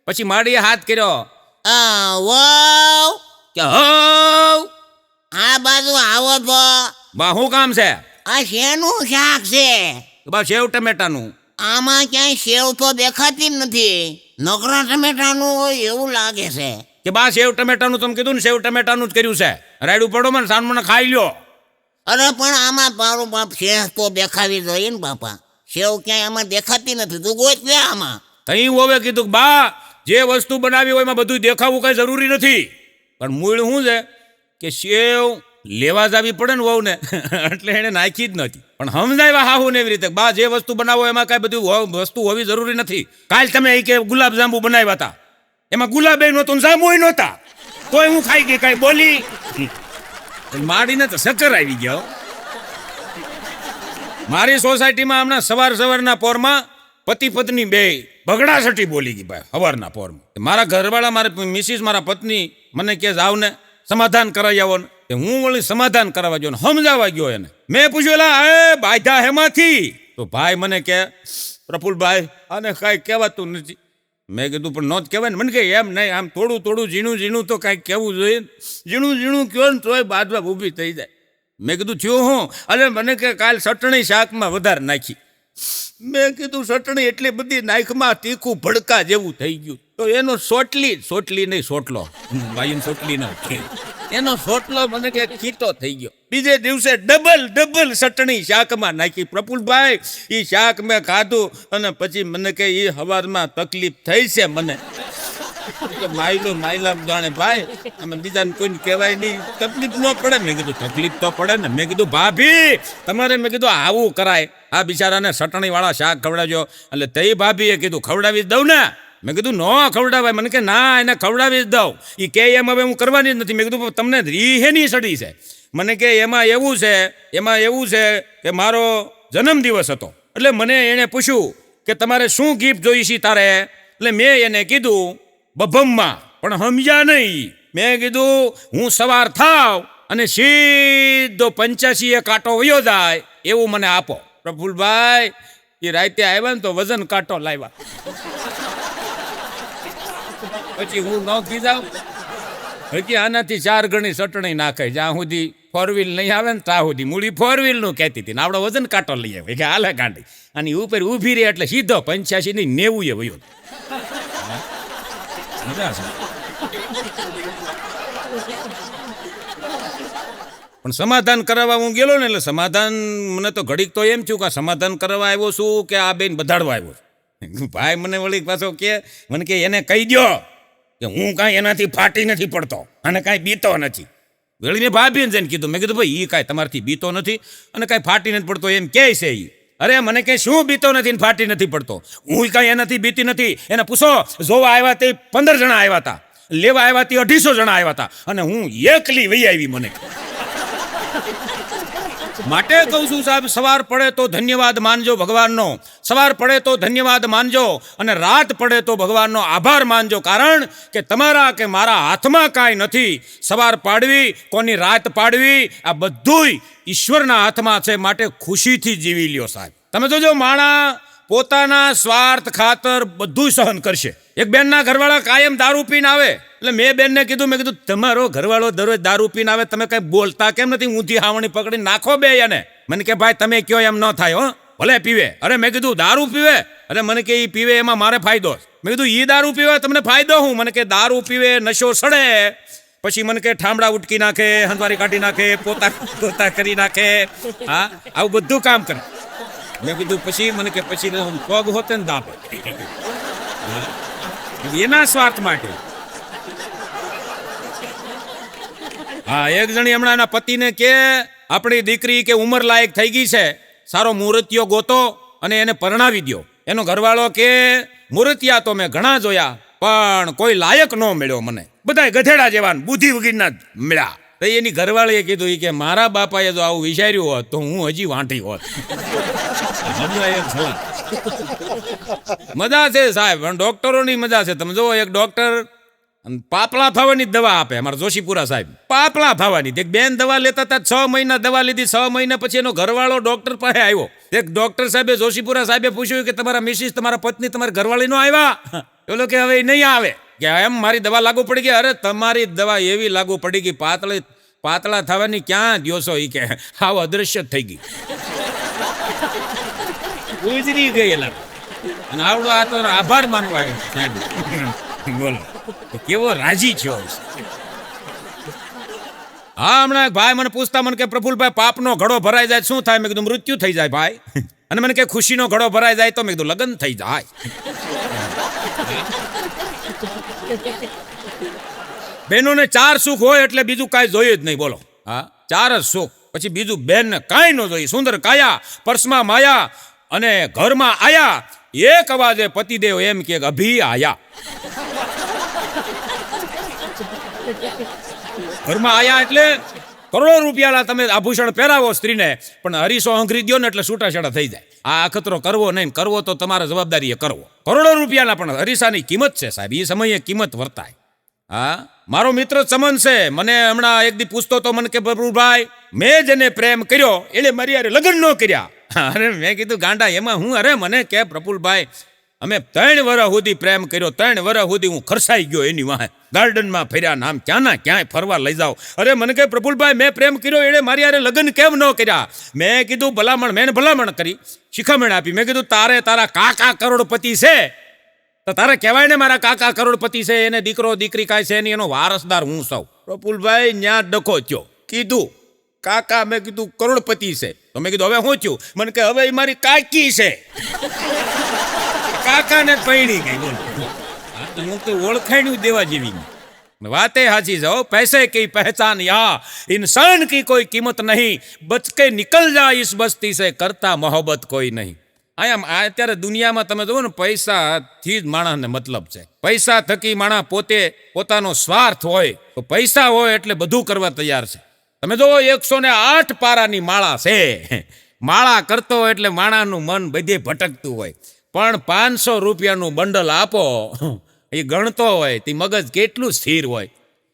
પછી માડીએ હાથ કર્યો વાવ, કે હવ આ બાજુ આવો તો. બા શું કામ છે? આ શેનું શાક છે? બા સેવ ટમેટાનું. આમાં ક્યાંય સેવ તો દેખાતી જ નથી, નકરા ટમેટાનું હોય એવું લાગે છે. કે બા સેવ ટમેટાનું તમે કીધું ને, સેવ ટમેટાનું જ કર્યું છે. રાયડું પડો મને સાનમને ખાઈ લ્યો. અરે પણ આમાં મારું બાપ સેવ તો દેખાવી જોઈએ ને બાપા. સેવ ક્યાંય આમાં દેખાતી નથી, તું ગોત લે આમાં. તઈ હવે કીધું બા જે વસ્તુ બનાવી હોય એમાં બધું દેખાવું કઈ જરૂરી નથી, પણ મૂળ શું છે કે સેવ લેવા જાવી પડે ને વહુને, એટલે એને નાખી જ નથી. પણ સમજાવ્યા હાહુ ને એવી રીતે, બા જે વસ્તુ બનાવો એમાં કાંઈ બધું વસ્તુ હોવી જરૂરી નથી. કાલ તમે એ કે ગુલાબ જાંબુ બનાવ્યા હતા, એમાં ગુલાબે નહોતું જાંબુય નહોતા, તોય હું ખાઈ ગઈ, કાંઈ બોલી માડીને તો ચક્કર આવી ગયો. મારી સોસાયટીમાં હમણાં સવારના પોરમાં પતિ પત્ની બે બગડાસટી બોલી ગઈ ભાઈ સવારના પોરમાં. મારા ઘરવાળા, મારા મિસિસ, મારા પત્ની મને કે જાવ ને સમાધાન કરાવી આવો ને. હું વળી સમાધાન કરાવવા ગયો ને સમજાવવા ગયો એને. મેં પૂછ્યું એ બાધા હેમાંથી? તો ભાઈ મને કે પ્રફુલભાઈ આને કાંઈ કહેવાતું નથી. મેં કીધું પણ નો જ કહેવાય ને. મને કે એમ નહીં, આમ થોડું ઝીણું તો કાંઈક કહેવું જોઈએ. ઝીણું કહો ને તોય બાદમાં ઊભી થઈ જાય. મેં કીધું થયું હું? અરે મને કે કાલ ચટણી શાકમાં વધારે નાખી. મેં કીધું ચટણી એટલી બધી નાખમાં તીખું ભડકા જેવું થઈ ગયું. તો એનો સોટલી નહીં સોટલો, ભાઈ સોટલી ન એનો સોટલો મને કે ખીતો થઈ ગયો. બીજે દિવસે ડબલ ચટણી શાકમાં નાખી. પ્રફુલભાઈ એ શાક મેં ખાધું અને પછી મને કે એ સવારમાં તકલીફ થઈ છે મને. માયલા જાણે ભાઈ, અમે બીજાને કોઈને કહેવાય નહીં, તકલીફ ન પડે. મેં કીધું તકલીફ તો પડે ને. મેં કીધું ભાભી તમારે, મેં કીધું આવું કરાય, આ બિચારાને ચટણી વાળા શાક ખવડાવજો. એટલે તે ભાભીએ કીધું ખવડાવી જ દઉં ને. મેં કીધું નો ખવડાવાય. મને કે ના એને ખવડાવી જ દઉં. એ કે એમ હવે હું કરવાની જ નથી. મેં કીધું તમને રીહેની સડી છે. મને કે એમાં એવું છે કે મારો જન્મદિવસ હતો, એટલે મને એણે પૂછ્યું કે તમારે શું ગિફ્ટ જોઈ છે તારે? એટલે મેં એને કીધું બભમમાં, પણ સમજ્યા નહીં. મેં કીધું હું સવાર થાવ અને સીધો 85 કાંટો વયો જાય એવું મને આપો. પ્રફુલભાઈ એ રાતે આવ્યા ને તો વજન કાંટો લાવ્યા. પછી હું નોખી જાઉં, હજી આનાથી 4 ગણી ચટણી નાખે. જ્યાં સુધી 4 વ્હીલ નહીં આવે ને ત્યાં સુધી મૂળી 4 વ્હીલનું કહેતી હતી ને આપણે વજન કાંટો લઈ આવે કે હાલે કાંડી. અને ઉપર ઊભી રહી એટલે સીધો 85 ની 90 વયો. મજા છે. પણ સમાધાન કરાવવા હું ગયેલો ને, એટલે સમાધાન મને તો ઘડીક તો એમ થયું કે સમાધાન કરવા આવ્યો છું કે આ બેન બધાડવા આવ્યો છું. ભાઈ મને વળી પાછો કે મને કે એને કહી દો કે હું કાંઈ એનાથી ફાટી નથી પડતો અને કાંઈ બીતો નથી. વળીને ભાભીને જઈને કીધું. મેં કીધું ભાઈ એ કાંઈ તમારાથી બીતો નથી અને કાંઈ ફાટી નથી પડતો એમ કહે છે એ. અરે મને કે શું બીતો નથી ને ફાટી નથી પડતો? હું કાંઈ એનાથી બીતી નથી. એને પૂછો, જોવા આવ્યા તે 15 જણા આવ્યા હતા, લેવા આવ્યા તે 250 જણા આવ્યા હતા, અને હું એકલી વહી આવી. મને માટે કહું છું સાહેબ, સવાર પડે તો ધન્યવાદ માનજો ભગવાનનો, સવાર પડે તો ધન્યવાદ માનજો, અને રાત પડે તો ભગવાનનો આભાર માનજો. કારણ કે તમારા કે મારા હાથમાં કાંઈ નથી. સવાર પાડવી, કોની રાત પાડવી, આ બધુંય ઈશ્વરના હાથમાં છે. માટે ખુશીથી જીવી લ્યો સાહેબ. તમે જોજો માણા પોતાના સ્વાર્થ ખાતર બધું સહન કરશે. એક બેનના ઘરવાળા કાયમ દારૂ પીને આવે, એટલે મેં બેનને કીધું, મેં કીધું તમારો ઘરવાળો દરરોજ દારૂ પીને આવે, તમે કઈ બોલતા કેમ નથી? ઊંધી હાવણી પકડી નાખો બે એને. મને કે ભાઈ તમે કયો એમ ન થાય, હો ભલે પીવે. અરે મેં કીધું દારૂ પીવે? અરે મને કે એ પીવે એમાં મારે ફાયદો. મેં કીધું એ દારૂ પીવે તમને ફાયદો હું? મને કે દારૂ પીવે નશો સડે, પછી મને કે ઠામડા ઉટકી નાખે, હંદવારી કાઢી નાખે, પોતા કરી નાખે. હા, આવું બધું કામ કરે. મેં કીધું પછી મને કે પછી પગ હોતે ને દાપે. એના સ્વાર્થ માટે. હા, એક જણી હમણાં એના પતિને કે આપણી દીકરી કે ઉંમર લાયક થઈ ગઈ છે, સારો મુહૂર્તિયો ગોતો અને એને પરણાવી દ્યો. એનો ઘરવાળો કે મુહૂર્તિયા તો મેં ઘણા જોયા પણ કોઈ લાયક ન મળ્યો મને, બધાય ગધેડા જેવા બુદ્ધિ વગરના જ મળ્યા. તો એની ઘરવાળીએ કીધું કે મારા બાપાએ જો આવું વિચાર્યું હોત તો હું હજી વાંટી હોત. મજા છે સાહેબ, પણ ડોક્ટરોની મજા છે. તમે જુઓ, એક ડોક્ટર પાપલા થવાની દવા આપે. અમારા જોશીપુરા સાહેબ પાપલા થવાની. એક બેન દવા લેતા હતા, 6 મહિના દવા લીધી. 6 મહિના પછી એનો ઘરવાળો ડોક્ટર પાસે આવ્યો. એક ડોક્ટર સાહેબે જોશીપુરા સાહેબે પૂછ્યું કે તમારા મિસિસ, તમારા પત્ની, તમારી ઘરવાળી નો આવ્યા? બોલો કે હવે નહીં આવે. કે એમ મારી દવા લાગુ પડી ગઈ? અરે તમારી દવા એવી લાગુ પડી ગઈ, પાતળા થવાની ક્યાં દ્યો છો? એ કે આવ અદૃશ્ય થઈ ગઈ, ગુજરી ગયેલા. અને આવડો આ તો આભાર માનવા બોલો કેવો રાજી છો. હા, હમણાં ભાઈ મને પૂછતા, મને કે પ્રફુલભાઈ પાપનો ઘડો ભરાઈ જાય શું થાય? મેં કીધું મૃત્યુ થઈ જાય ભાઈ. અને મને કે ખુશીનો ઘડો ભરાઈ જાય તો? મેં કીધું લગ્ન થઈ જાય. બહેનોને 4 સુખ હોય એટલે બીજું કાંઈ જોઈએ જ નહીં. બોલો, હા, 4 જ સુખ, પછી બીજું બેનને કાંઈ ન જોઈએ. સુંદર કાયા, પર્સમાં માયા અને ઘરમાં આયા. એક અવાજે પતિદેવ એમ કે અભી આયા. ઘરમાં આયા એટલે કરોડો રૂપિયાના તમે આભૂષણ પહેરાવો સ્ત્રીને, પણ હરીસો હંગરી દો ને એટલે છૂટાછેડા થઈ જાય. આ અખતરો કરવો નહીં, કરવો તો તમારા જવાબદારીએ કરવો. કરોડો રૂપિયાના પણ હરીસાની કિંમત છે સાહેબ, એ સમયે કિંમત વર્તાય. હા, મારો મિત્ર ચમન છે, મને હમણાં એક દી પૂછતો તો, મને કે પ્રભુભાઈ મેં જેને પ્રેમ કર્યો એટલે મારી યાર લગ્ન ન કર્યા. અરે મેં કીધું ગાંડા એમાં હું? અરે મને કે પ્રફુલભાઈ અમે 3 વર્ષ સુધી પ્રેમ કર્યો, 3 વર્ષ સુધી હું ખર્ચાઈ ગયો એની વાહે. ગાર્ડનમાં ફર્યા, નામ ક્યાંના ક્યાંય ફરવા લઈ જાઓ. અરે મને કે પ્રફુલભાઈ મેં પ્રેમ કર્યો એટલે મારી યારે લગ્ન કેમ ન કર્યા? મેં કીધું મેં ભલામણ કરી, શિખામણ આપી. મેં કીધું તારા કાકા કરોડપતિ છે તો તારે કહેવાય ને મારા કાકા કરોડપતિ છે, એને દીકરો દીકરી કાંઈ છે નહીં, એનો વારસદાર હું સૌ. પ્રફુલભાઈ ન્યા ડખો થયો. કીધું કાકા, મેં કીધું કરોડપતિ છે. તો મેં કીધું હવે શું થયું? મને કે હવે મારી કાકી છે. કાકાને પૈણી ગઈ. બોલ, હું તો ઓળખાણ્યું દેવા જેવી વાતે સાચી છે. પૈસે કી પહેચાન યા इंसान की कोई कीमत नहीं, बच के निकल जा इस बस्ती से, करता मोहब्बत कोई नहीं. અત્યારે દુનિયામાં તમે જુઓ ને, પૈસાથી જ માણસને મતલબ છે. પૈસા થકી માણસ પોતાનો સ્વાર્થ હોય તો પૈસા હોય એટલે બધું કરવા તૈયાર છે. તમે જુઓ 108 પારાની માળા છે. માળા કરતો હોય એટલે માણાનું મન બધે ભટકતું હોય, પણ 500 રૂપિયાનું બંડલ આપો એ ગણતો હોય તે મગજ કેટલું સ્થિર હોય.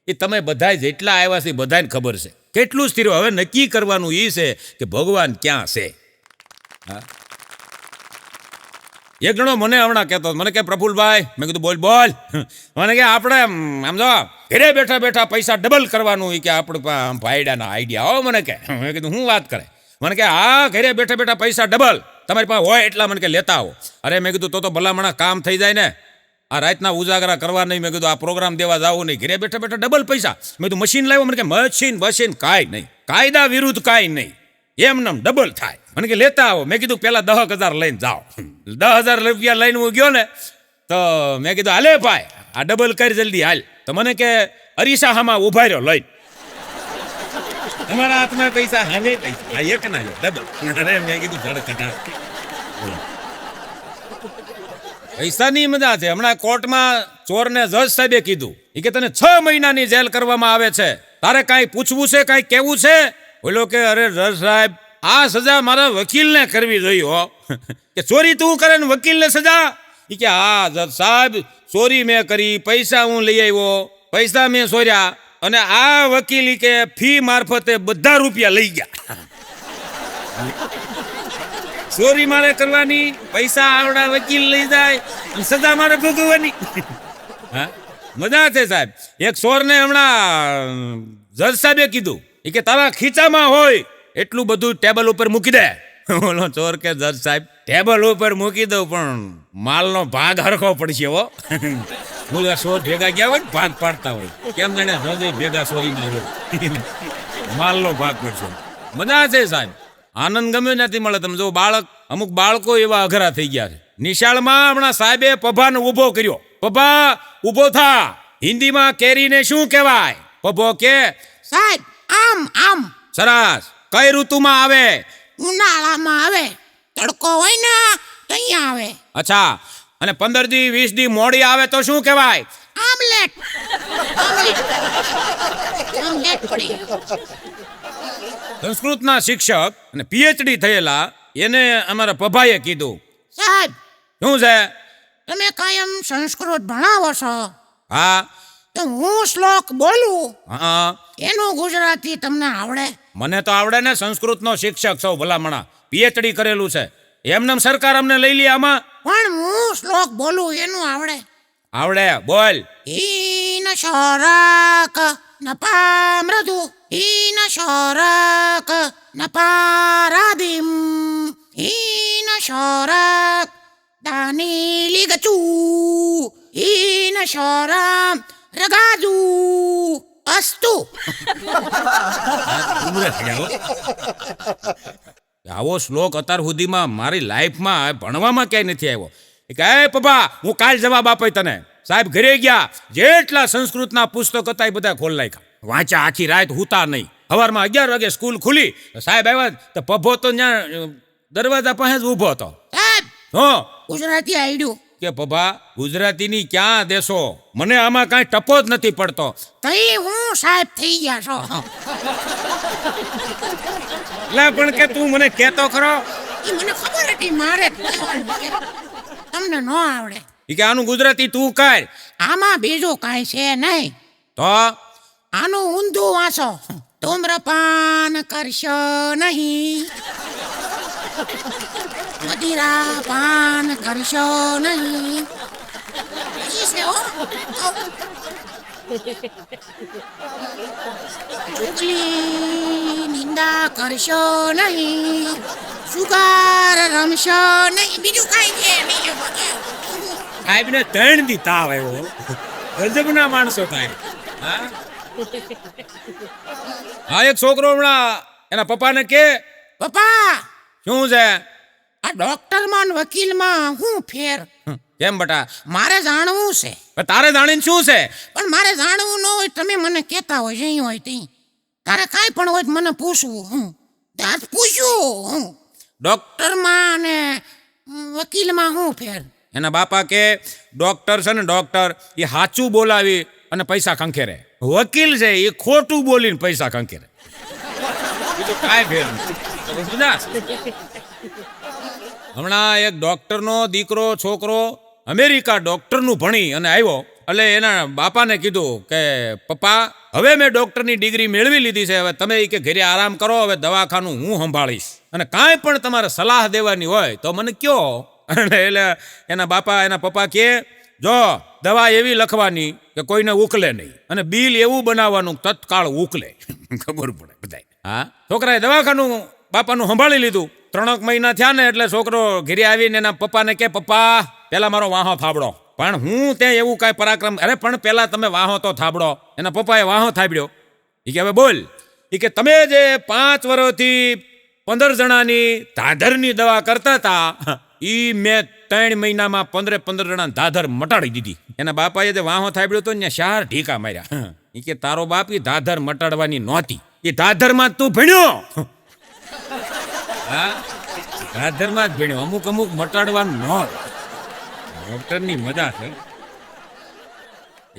એ તમે બધા જેટલા આવ્યા છે બધાને ખબર છે કેટલું સ્થિર હોય. હવે નક્કી કરવાનું એ છે કે ભગવાન ક્યાં છે. હા, એક જણો મને હમણાં કહેતો, મને કે પ્રફુલભાઈ, મેં કીધું બોલ. મને કે આપણે આમ જો ઘરે બેઠા બેઠા પૈસા ડબલ કરવાનું કે આપણે ભાઈડાના આઈડિયા. હો મને કે, મેં કીધું હું વાત કરે? મને કે હા, ઘરે બેઠા બેઠા પૈસા ડબલ તમારી પાસે હોય એટલા મને કે લેતા આવો. અરે મેં કીધું તો ભલામણા કામ થઈ જાય ને, આ રાતના ઉજાગરા કરવા નહીં. મેં કીધું આ પ્રોગ્રામ દેવા જવું નહીં, ઘરે બેઠા બેઠા ડબલ પૈસા. મેં કીધું મશીન લાવ્યો? મને કે મશીન કાંઈ નહીં, કાયદા વિરુદ્ધ કાંઈ નહીં, એમને ડબલ થાય. મને કે લેતા આવો. મેં કીધું પેલા 10,000 લઈને જાઓ. 10,000 રૂપિયા લઈને હું ગયો ને તો મેં કીધું હાલે ભાઈ આ ડબલ કરી જલ્દી હાલ. તો મને કે અરીસા હામાં ઉભા રહ્યો લઈને, તમારા હાથમાં પૈસા હાલે પૈસા એક ના ડબલ. અરે મેં કીધું ધડકટા પૈસાની મજા છે. હમણાં કોર્ટમાં ચોરને જજ સાહેબે કીધું કે તને 6 મહિનાની જેલ કરવામાં આવે છે, તારે કાંઈ પૂછવું છે, કાંઈ કહેવું છે? બોલો કે અરે જજ સાહેબ આ સજા મારા વકીલને કરવી જોઈએ. હો કે ચોરી તું કરે ને વકીલને સજા? એ કે હા જજ સાહેબ, ચોરી મેં કરી, પૈસા હું લઈ આવ્યો, પૈસા મેં ચોર્યા, અને આ વકીલ કે ફી મારફતે બધા રૂપિયા લઈ ગયા. ચોરી મારે કરવાની, પૈસા આવડા વકીલ લઈ જાય, સજા મારે ભોગવવાની. હા, મજા છે સાહેબ. એક ચોરને હમણાં જજ સાહેબે કીધું કે તારા ખીચામાં હોય એટલું બધું ટેબલ ઉપર મૂકી દે. ઓલો ચોર કે જજ સાહેબ ટેબલ ઉપર મૂકી દઉં પણ માલનો ભાગ હરખો પડશે. હો બોલા સો ભેગા ગયા હોય ને ભાગ પાડતા હોય કેમ જાણે હૃદય ભેગા સોરી ના હોય માલનો ભાગ પડશો મજા છે સાહેબ આનંદ ગમે નથી મળે તમે જો બાળક અમુક બાળકો એવા અઘરા થઈ ગયા છે નિશાળમાં હમણાં સાહેબે પભાને ઊભો કર્યો પભા ઊભો થા હિન્દીમાં કેરીને શું કહેવાય પભો કે સાહેબ આમ આમ સરસ કઈ ઋતુમાં આવે ઉનાળામાં આવે તડકો હોય ને તો અહીંયા આવે અચ્છા અને 15 દી 20 દી મોડી આવે તો શું કહેવાય આમલેટ આમલેટ આમલેટ પડી સંસ્કૃતના શિક્ષક અને પીએચડી થયેલા એને અમારા પભાએ કીધું સાહેબ શું છે તમે કાયમ સંસ્કૃત ભણાવો છો હા તો હું શ્લોક બોલું હા એનું ગુજરાતી તમને આવડે મને તો આવડે ને સંસ્કૃતનો શિક્ષક સૌ ભલામણા પીએચડી કરેલું છે એમને સરકાર અમને લઈ લે આમાં પણ હું શ્લોક બોલું એનું આવડે આવડે બોલ ઈન શોરક નપા મૃદુ ઈન શોરક નપા રાધિમ ઈન શોરક દાની લીગચુ ઈન શોરમ રગાજુ અસ્તુ આવો શ્લોક અત્યાર સુધીમાં મારી લાઈફમાં ભણવામાં ક્યાંય નથી આવ્યો એ કહે પપ્પા હું કાલ જવાબ આપે તને સાહેબ ઘરે ગયા જેટલા સંસ્કૃતના પુસ્તક હતા એ બધા ખોલ નાખ્યા વાંચ્યા આખી રાત હુતા નહીં સવારમાં 11 વાગે સ્કૂલ ખુલી સાહેબ આવ્યા તો પભો તો ત્યાં દરવાજા પાસે જ ઊભો હતો સાહેબ હો ગુજરાતી આવડ્યું કે પભા ગુજરાતીની ક્યાં દેશો મને આમાં કાંઈ ટપો જ નથી પડતો તઈ હું સાહેબ થઈ ગયા છો લે પણ કે તું મને કહેતો ખરો ઈ મને ખબર હતી મારે જ કહેવાનું છે. તમને ન આવડે ઈ કે આનું ગુજરાતી તું કર આમાં બીજું કાંઈ છે નહીં તો આનું ઊંધું વાંચો ધૂમ્રપાન કરશો નહીં મદિરા પાન કરશો નહીં ઈ છે હો. ચુગલી નિંદા કરશો નહીં સુગાર રમશો નહીં બીજું કાંઈ છે બીજું બધું સાહેબને 3 દી તાવ આવ્યો ગજબના માણસો થાય હા હા એક છોકરો હમણાં એના પપ્પાને કે પપ્પા શું છે આ ડોક્ટરમાં ને વકીલમાં હું ફેર કેમ બટા મારે જાણવું છે પણ તારે જાણીને શું છે પણ મારે જાણવું ન હોય તમે મને કહેતા હોય જઈ હોય તી તારે કાંઈ પણ હોય તો મને પૂછવું હું આજ પૂછ્યું હું ડોક્ટરમાં ને વકીલમાં હું ફેર એના બાપા કે ડોક્ટર છે ને ડોક્ટર એ સાચું બોલાવી અને પૈસા ખંખેરે વકીલ છે એ ખોટું બોલીને પૈસા ખંખેરે બીજું કાંઈ ફેર નથી. હમણાં એક ડોક્ટરનો દીકરો છોકરો અમેરિકા ડોક્ટરનું ભણી અને આવ્યો એટલે એના બાપાને કીધું કે પપ્પા હવે મેં ડોક્ટરની ડિગ્રી મેળવી લીધી છે હવે તમે કે ઘરે આરામ કરો હવે દવાખાનું હું સંભાળીશ અને કાંઈ પણ તમારે સલાહ દેવાની હોય તો મને કયો અને એટલે એના પપ્પા કહે જો દવા એવી લખવાની કે કોઈને ઉકલે નહીં અને બિલ એવું બનાવવાનું તત્કાળ ઉકલે ખબર પડે બધાય હા છોકરાએ દવાખાનું બાપાનું સંભાળી લીધું 3 મહિના થયા ને એટલે છોકરો ઘરે આવીને એના પપ્પાને કે પપ્પા પેલા મારો વાહો થાબડો પણ હું ત્યાં એવું કાંઈ પરાક્રમ અરે પણ પેલા તમે વાહો તો થાબડો એના પપ્પાએ વાહો થાબડ્યો એ કે હવે બોલ એ કે તમે જે 5 વર્ષથી 15 જણાની ધાધરની દવા કરતા હતા ઈ મેં 3 મહિનામાં 15 જણા ધાધર મટાડી દીધી એના બાપાએ જે વાહો થાબડ્યો તો ને 4 ઢીકા માર્યા એ કે તારો બાપ ઈ ધાધર મટાડવાની નહોતી એ ધાધરમાં તું ભણ્યો હા ધાધરમાં જ ભણ્યો અમુક મટાડવાનું ન ડોક્ટરની મજા છે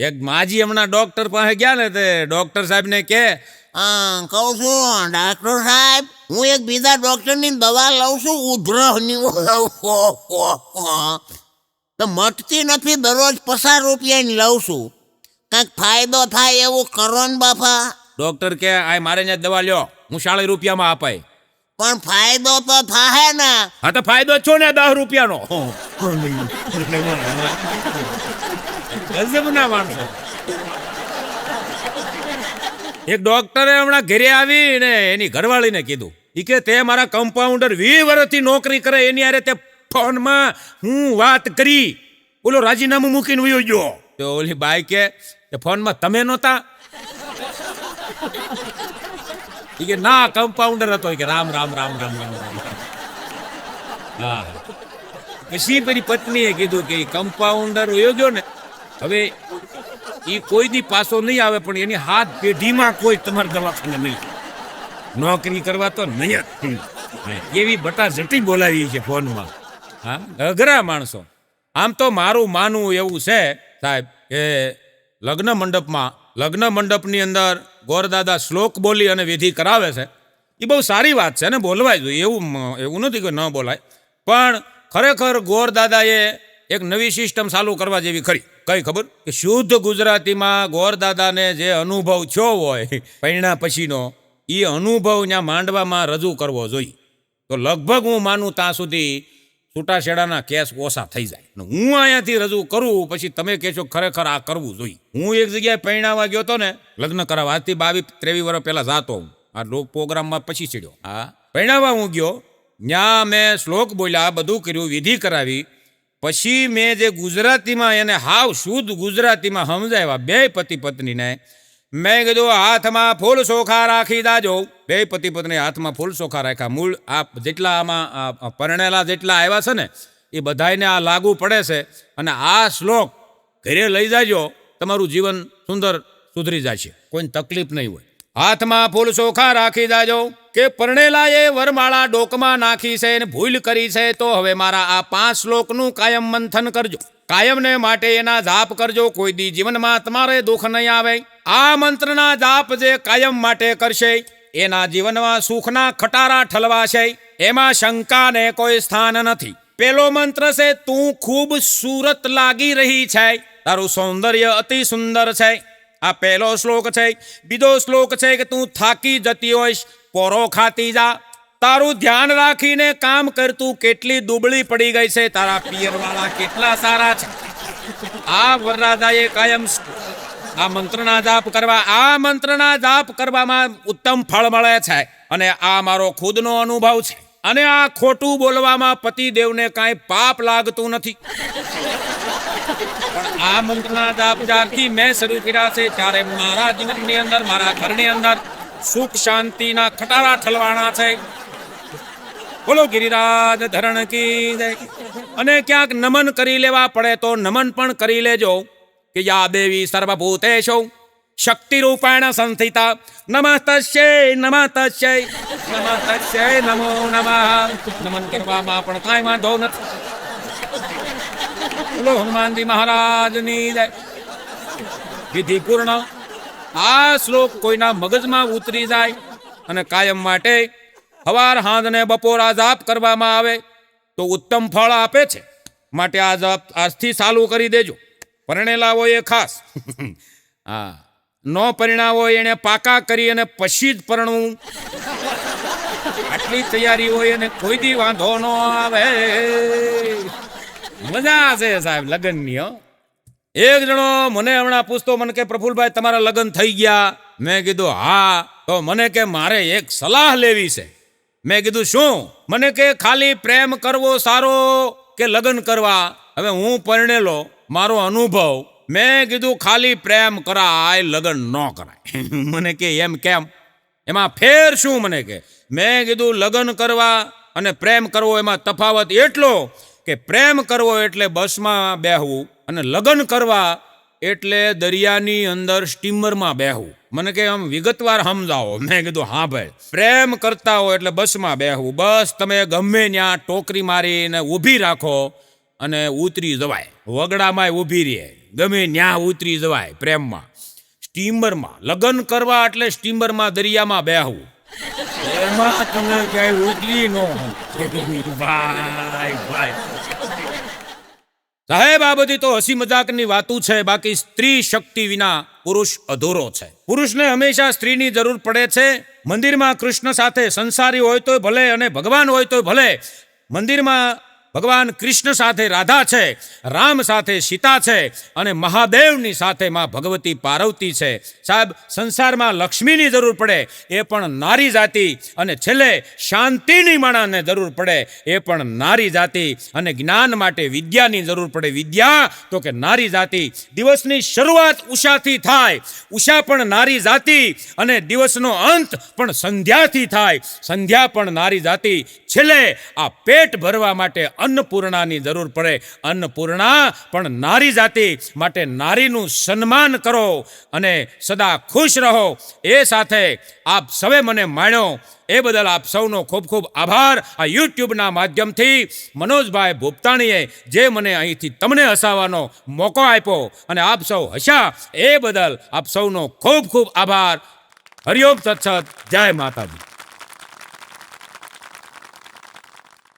એક માજી હમણાં ડોક્ટર પાસે ગયા ને તે ડોક્ટર સાહેબને કે કહું છું ડાક્ટર સાહેબ હું એક બીજા ડોક્ટરની દવા લઉં છું ઉધરસની તો મટતી નથી દરરોજ 50 રૂપિયાની લઉં છું કાંઈક ફાયદો થાય એવું કરો ને બાપા ડોક્ટર કે આ મારે ને દવા લ્યો હું 40 રૂપિયામાં અપાય પણ ફાયદો તો થાય ને હા તો ફાયદો છો ને 10 રૂપિયાનો ગજબના માણસો એક ડોક્ટરે હમણાં ઘરે આવીને એની ઘરવાળીને કીધું ઈ કે તે મારા કમ્પાઉન્ડર 20 વર્ષથી નોકરી કરે એની હારે તે ફોનમાં હું વાત કરી બોલો રાજીનામું મૂકીને વયો ગયો તો તો ઓલી બાઈ કે ફોનમાં તમે નહોતા? ઈ કે ના, કમ્પાઉન્ડર હતો. ઈ કે રામ રામ રામ રામ રામ રામ. હા, પછી પેલી પત્નીએ કીધું કે કમ્પાઉન્ડર વયો ગયો ને, હવે એ કોઈ દી પાછો નહીં આવે, પણ એની હાથ પેઢીમાં કોઈ તમારા દવાખાને નહીં, નોકરી કરવા તો નહીં જ. એવી બટા જટી બોલાવી છે ફોનમાં. હા, અઘરા માણસો. આમ તો મારું માનવું એવું છે સાહેબ કે લગ્ન મંડપની અંદર ગોરદાદા શ્લોક બોલી અને વિધિ કરાવે છે, એ બહુ સારી વાત છે ને બોલવાય જોઈએ, એવું નથી કે ન બોલાય. પણ ખરેખર ગોરદાદાએ એક નવી સિસ્ટમ ચાલુ કરવા જેવી ખરી. કઈ ખબર? કે શુદ્ધ ગુજરાતીમાં ગોરદાદાને જે અનુભવ થયો હોય પૈણા પછીનો, એ અનુભવ ત્યાં માંડવામાં રજૂ કરવો જોઈએ. તો લગભગ હું માનું ત્યાં સુધી છૂટાછેડાના કેસ ઓછા થઈ જાય. હું અહીંયાથી રજૂ કરું, પછી તમે કહેશો ખરેખર આ કરવું જોઈએ. હું એક જગ્યાએ પૈણાવા ગયો હતો ને, લગ્ન કરાવવા, આજથી 22-23 વર્ષ પહેલાં જાતો હું. આ પ્રોગ્રામમાં પછી ચડ્યો. હા, પૈણાવા હું ગયો, ત્યાં મેં શ્લોક બોલ્યા, બધું કર્યું, વિધિ કરાવી. પછી મેં જે ગુજરાતીમાં એને હાવ શુદ્ધ ગુજરાતીમાં સમજાવ્યા બે પતિ પત્નીને. મેં કીધું હાથમાં ફૂલ ચોખા રાખી દાજો. બે પતિ પત્ની હાથમાં ફૂલ ચોખા રાખ્યા. મૂળ આ જેટલા આમાં પરણેલા જેટલા આવ્યા છે ને, એ બધાને આ લાગુ પડે છે. અને આ શ્લોક ઘરે લઈ જાજો, તમારું જીવન સુંદર સુધરી જાય છે, કોઈ તકલીફ નહીં હોય. હાથમાં ફૂલ ચોખા રાખી દાજો કે પરણેલાએ વરમાળા ડોકમાં નાખી છે ને ભૂલ કરી છે, તો હવે મારા આ 5 શ્લોકનું કાયમ મંથન કરજો. કાયમને માટે એના જાપ કરજો, કોઈ દી જીવનમાં તમારે દુઃખ નહીં આવે. આ મંત્રના જાપ જે કાયમ માટે કરશે, એના જીવનમાં સુખના ખટારા ઠલવાશે, એમાં શંકાને કોઈ સ્થાન નથી. પેલો મંત્ર છે, તું ખૂબ સુરત લાગી રહી છે, તારું સૌંદર્ય અતિ સુંદર છે. આ પહેલો શ્લોક છે. બીજો શ્લોક છે કે તું થાકી જતી હોઈશ, પોરો ખાતી જા. તારું ધ્યાન રાખીને કામ કરતું, કેટલી દુબળી પડી ગઈ છે, તારા પિયરવાળા કેટલા સારા છે. આ વરરાજાએ કાયમ આ મંત્રના જાપ કરવા, આ મંત્રના જાપ કરવામાં ઉત્તમ ફળ મળે છે. અને આ મારો ખુદનો અનુભવ છે. અને આ ખોટું બોલવામાં પતિદેવને કાંઈ પાપ લાગતું નથી. પણ આ મંત્રના જાપ જ્યારથી મેં શરૂ કર્યા છે, ત્યારે મારા જીવનની અંદર, મારા ઘરની અંદર સુખ શાંતિના ખટારા ઠલવાણા છે. બોલો ગિરિરાજ ધરણ કી જય. અને ક્યાંક નમન કરી લેવા પડે તો નમન પણ કરી લેજો કે યા દેવી સર્વભૂતેષુ શક્તિ રૂપેણ સંસ્થિતા નમસ્તસ્યૈ નમસ્તસ્યૈ નમસ્તસ્યૈ નમો નમઃ. નમન કરવામાં પણ કાંઈ વાંધો નથી. બોલો હનુમાનજી મહારાજની જય. વિધિ પૂર્ણ. આ શ્લોક કોઈના મગજમાં ઉતરી જાય અને કાયમ માટે સવાર સાંજ ને બપોરા જાપ કરવામાં આવે તો ઉત્તમ ફળ આપે છે. માટે આ જાપ આજથી ચાલુ કરી દેજો. પરણેલા હોય એ ખાસ. હા, ન પરિણા હોય એને પાકા કરી અને પછી જ પરણવું, આટલી તૈયારી હોય અને કોઈ દી વાંધો ન આવે. મજા છે સાહેબ લગ્નની. હો, એક જણો મને હમણાં પૂછતો, મને કે પ્રફુલભાઈ તમારા લગ્ન થઈ ગયા? મેં કીધું હા. તો મને કે મારે એક સલાહ લેવી છે. મેં કીધું શું? મને કે ખાલી પ્રેમ કરવો સારો કે લગ્ન કરવા? હવે હું પરણેલો, મારો અનુભવ. મેં કીધું ખાલી પ્રેમ કરાય, લગ્ન ન કરાય. મને કે એમ કેમ? એમાં ફેર શું? મને કે. મેં કીધું લગ્ન કરવા અને પ્રેમ કરવો એમાં તફાવત એટલો કે પ્રેમ કરવો એટલે બસમાં બેહવું અને લગ્ન કરવા એટલે દરિયાની અંદર સ્ટીમરમાં બેહવું. મને કે આમ વિગતવાર સમજાવો. મેં કીધું હા ભાઈ, પ્રેમ કરતા હો એટલે બસમાં બેહવું. બસ તમે ગમે ત્યાં ટોકરી મારીને ઊભી રાખો અને ઉતરી જવાય. વગડામાં ઊભી રહે, ગમે ત્યાં ઉતરી જવાય પ્રેમમાં. સ્ટીમરમાં લગ્ન કરવા એટલે સ્ટીમરમાં દરિયામાં બેહવું. એમાં તમે ક્યાંય ઉતરી ન ભાઈ ભાઈ. સાહેબ આ બધી તો હસી મજાકની વાતો છે. બાકી સ્ત્રી શક્તિ વિના પુરુષ અધૂરો છે. પુરુષને હંમેશા સ્ત્રીની જરૂર પડે છે. મંદિરમાં કૃષ્ણ સાથે સંસારી હોય તોય ભલે અને ભગવાન હોય તોય ભલે, મંદિરમાં ભગવાન કૃષ્ણ સાથે રાધા છે, રામ સાથે સીતા છે અને મહાદેવની સાથે માં ભગવતી પાર્વતી છે. સાહેબ, સંસારમાં લક્ષ્મીની જરૂર પડે એ પણ નારી જાતિ, અને છેલ્લે શાંતિની માણાને જરૂર પડે એ પણ નારી જાતિ, અને જ્ઞાન માટે વિદ્યાની જરૂર પડે. વિદ્યા તો કે નારી જાતિ. દિવસની શરૂઆત ઉષાથી થાય, ઉષા પણ નારી જાતિ, અને દિવસનો અંત પણ સંધ્યાથી થાય, સંધ્યા પણ નારી જાતિ. છેલ્લે આ પેટ ભરવા માટે અન્નપૂર્ણાની જરૂર પડે, અન્નપૂર્ણા પણ નારી જાતિ. માટે નારીનું સન્માન કરો અને સદા ખુશ રહો. એ સાથે આપ સૌએ મને માણ્યો એ બદલ આપ સૌનો ખૂબ ખૂબ આભાર. આ યુટ્યુબના માધ્યમથી મનોજભાઈ ભૂપતાણીએ જે મને અહીંથી તમને હસાવવાનો મોકો આપ્યો અને આપ સૌ હસ્યા એ બદલ આપ સૌનો ખૂબ ખૂબ આભાર. હરિઓમ તત્સત. જય માતાજી.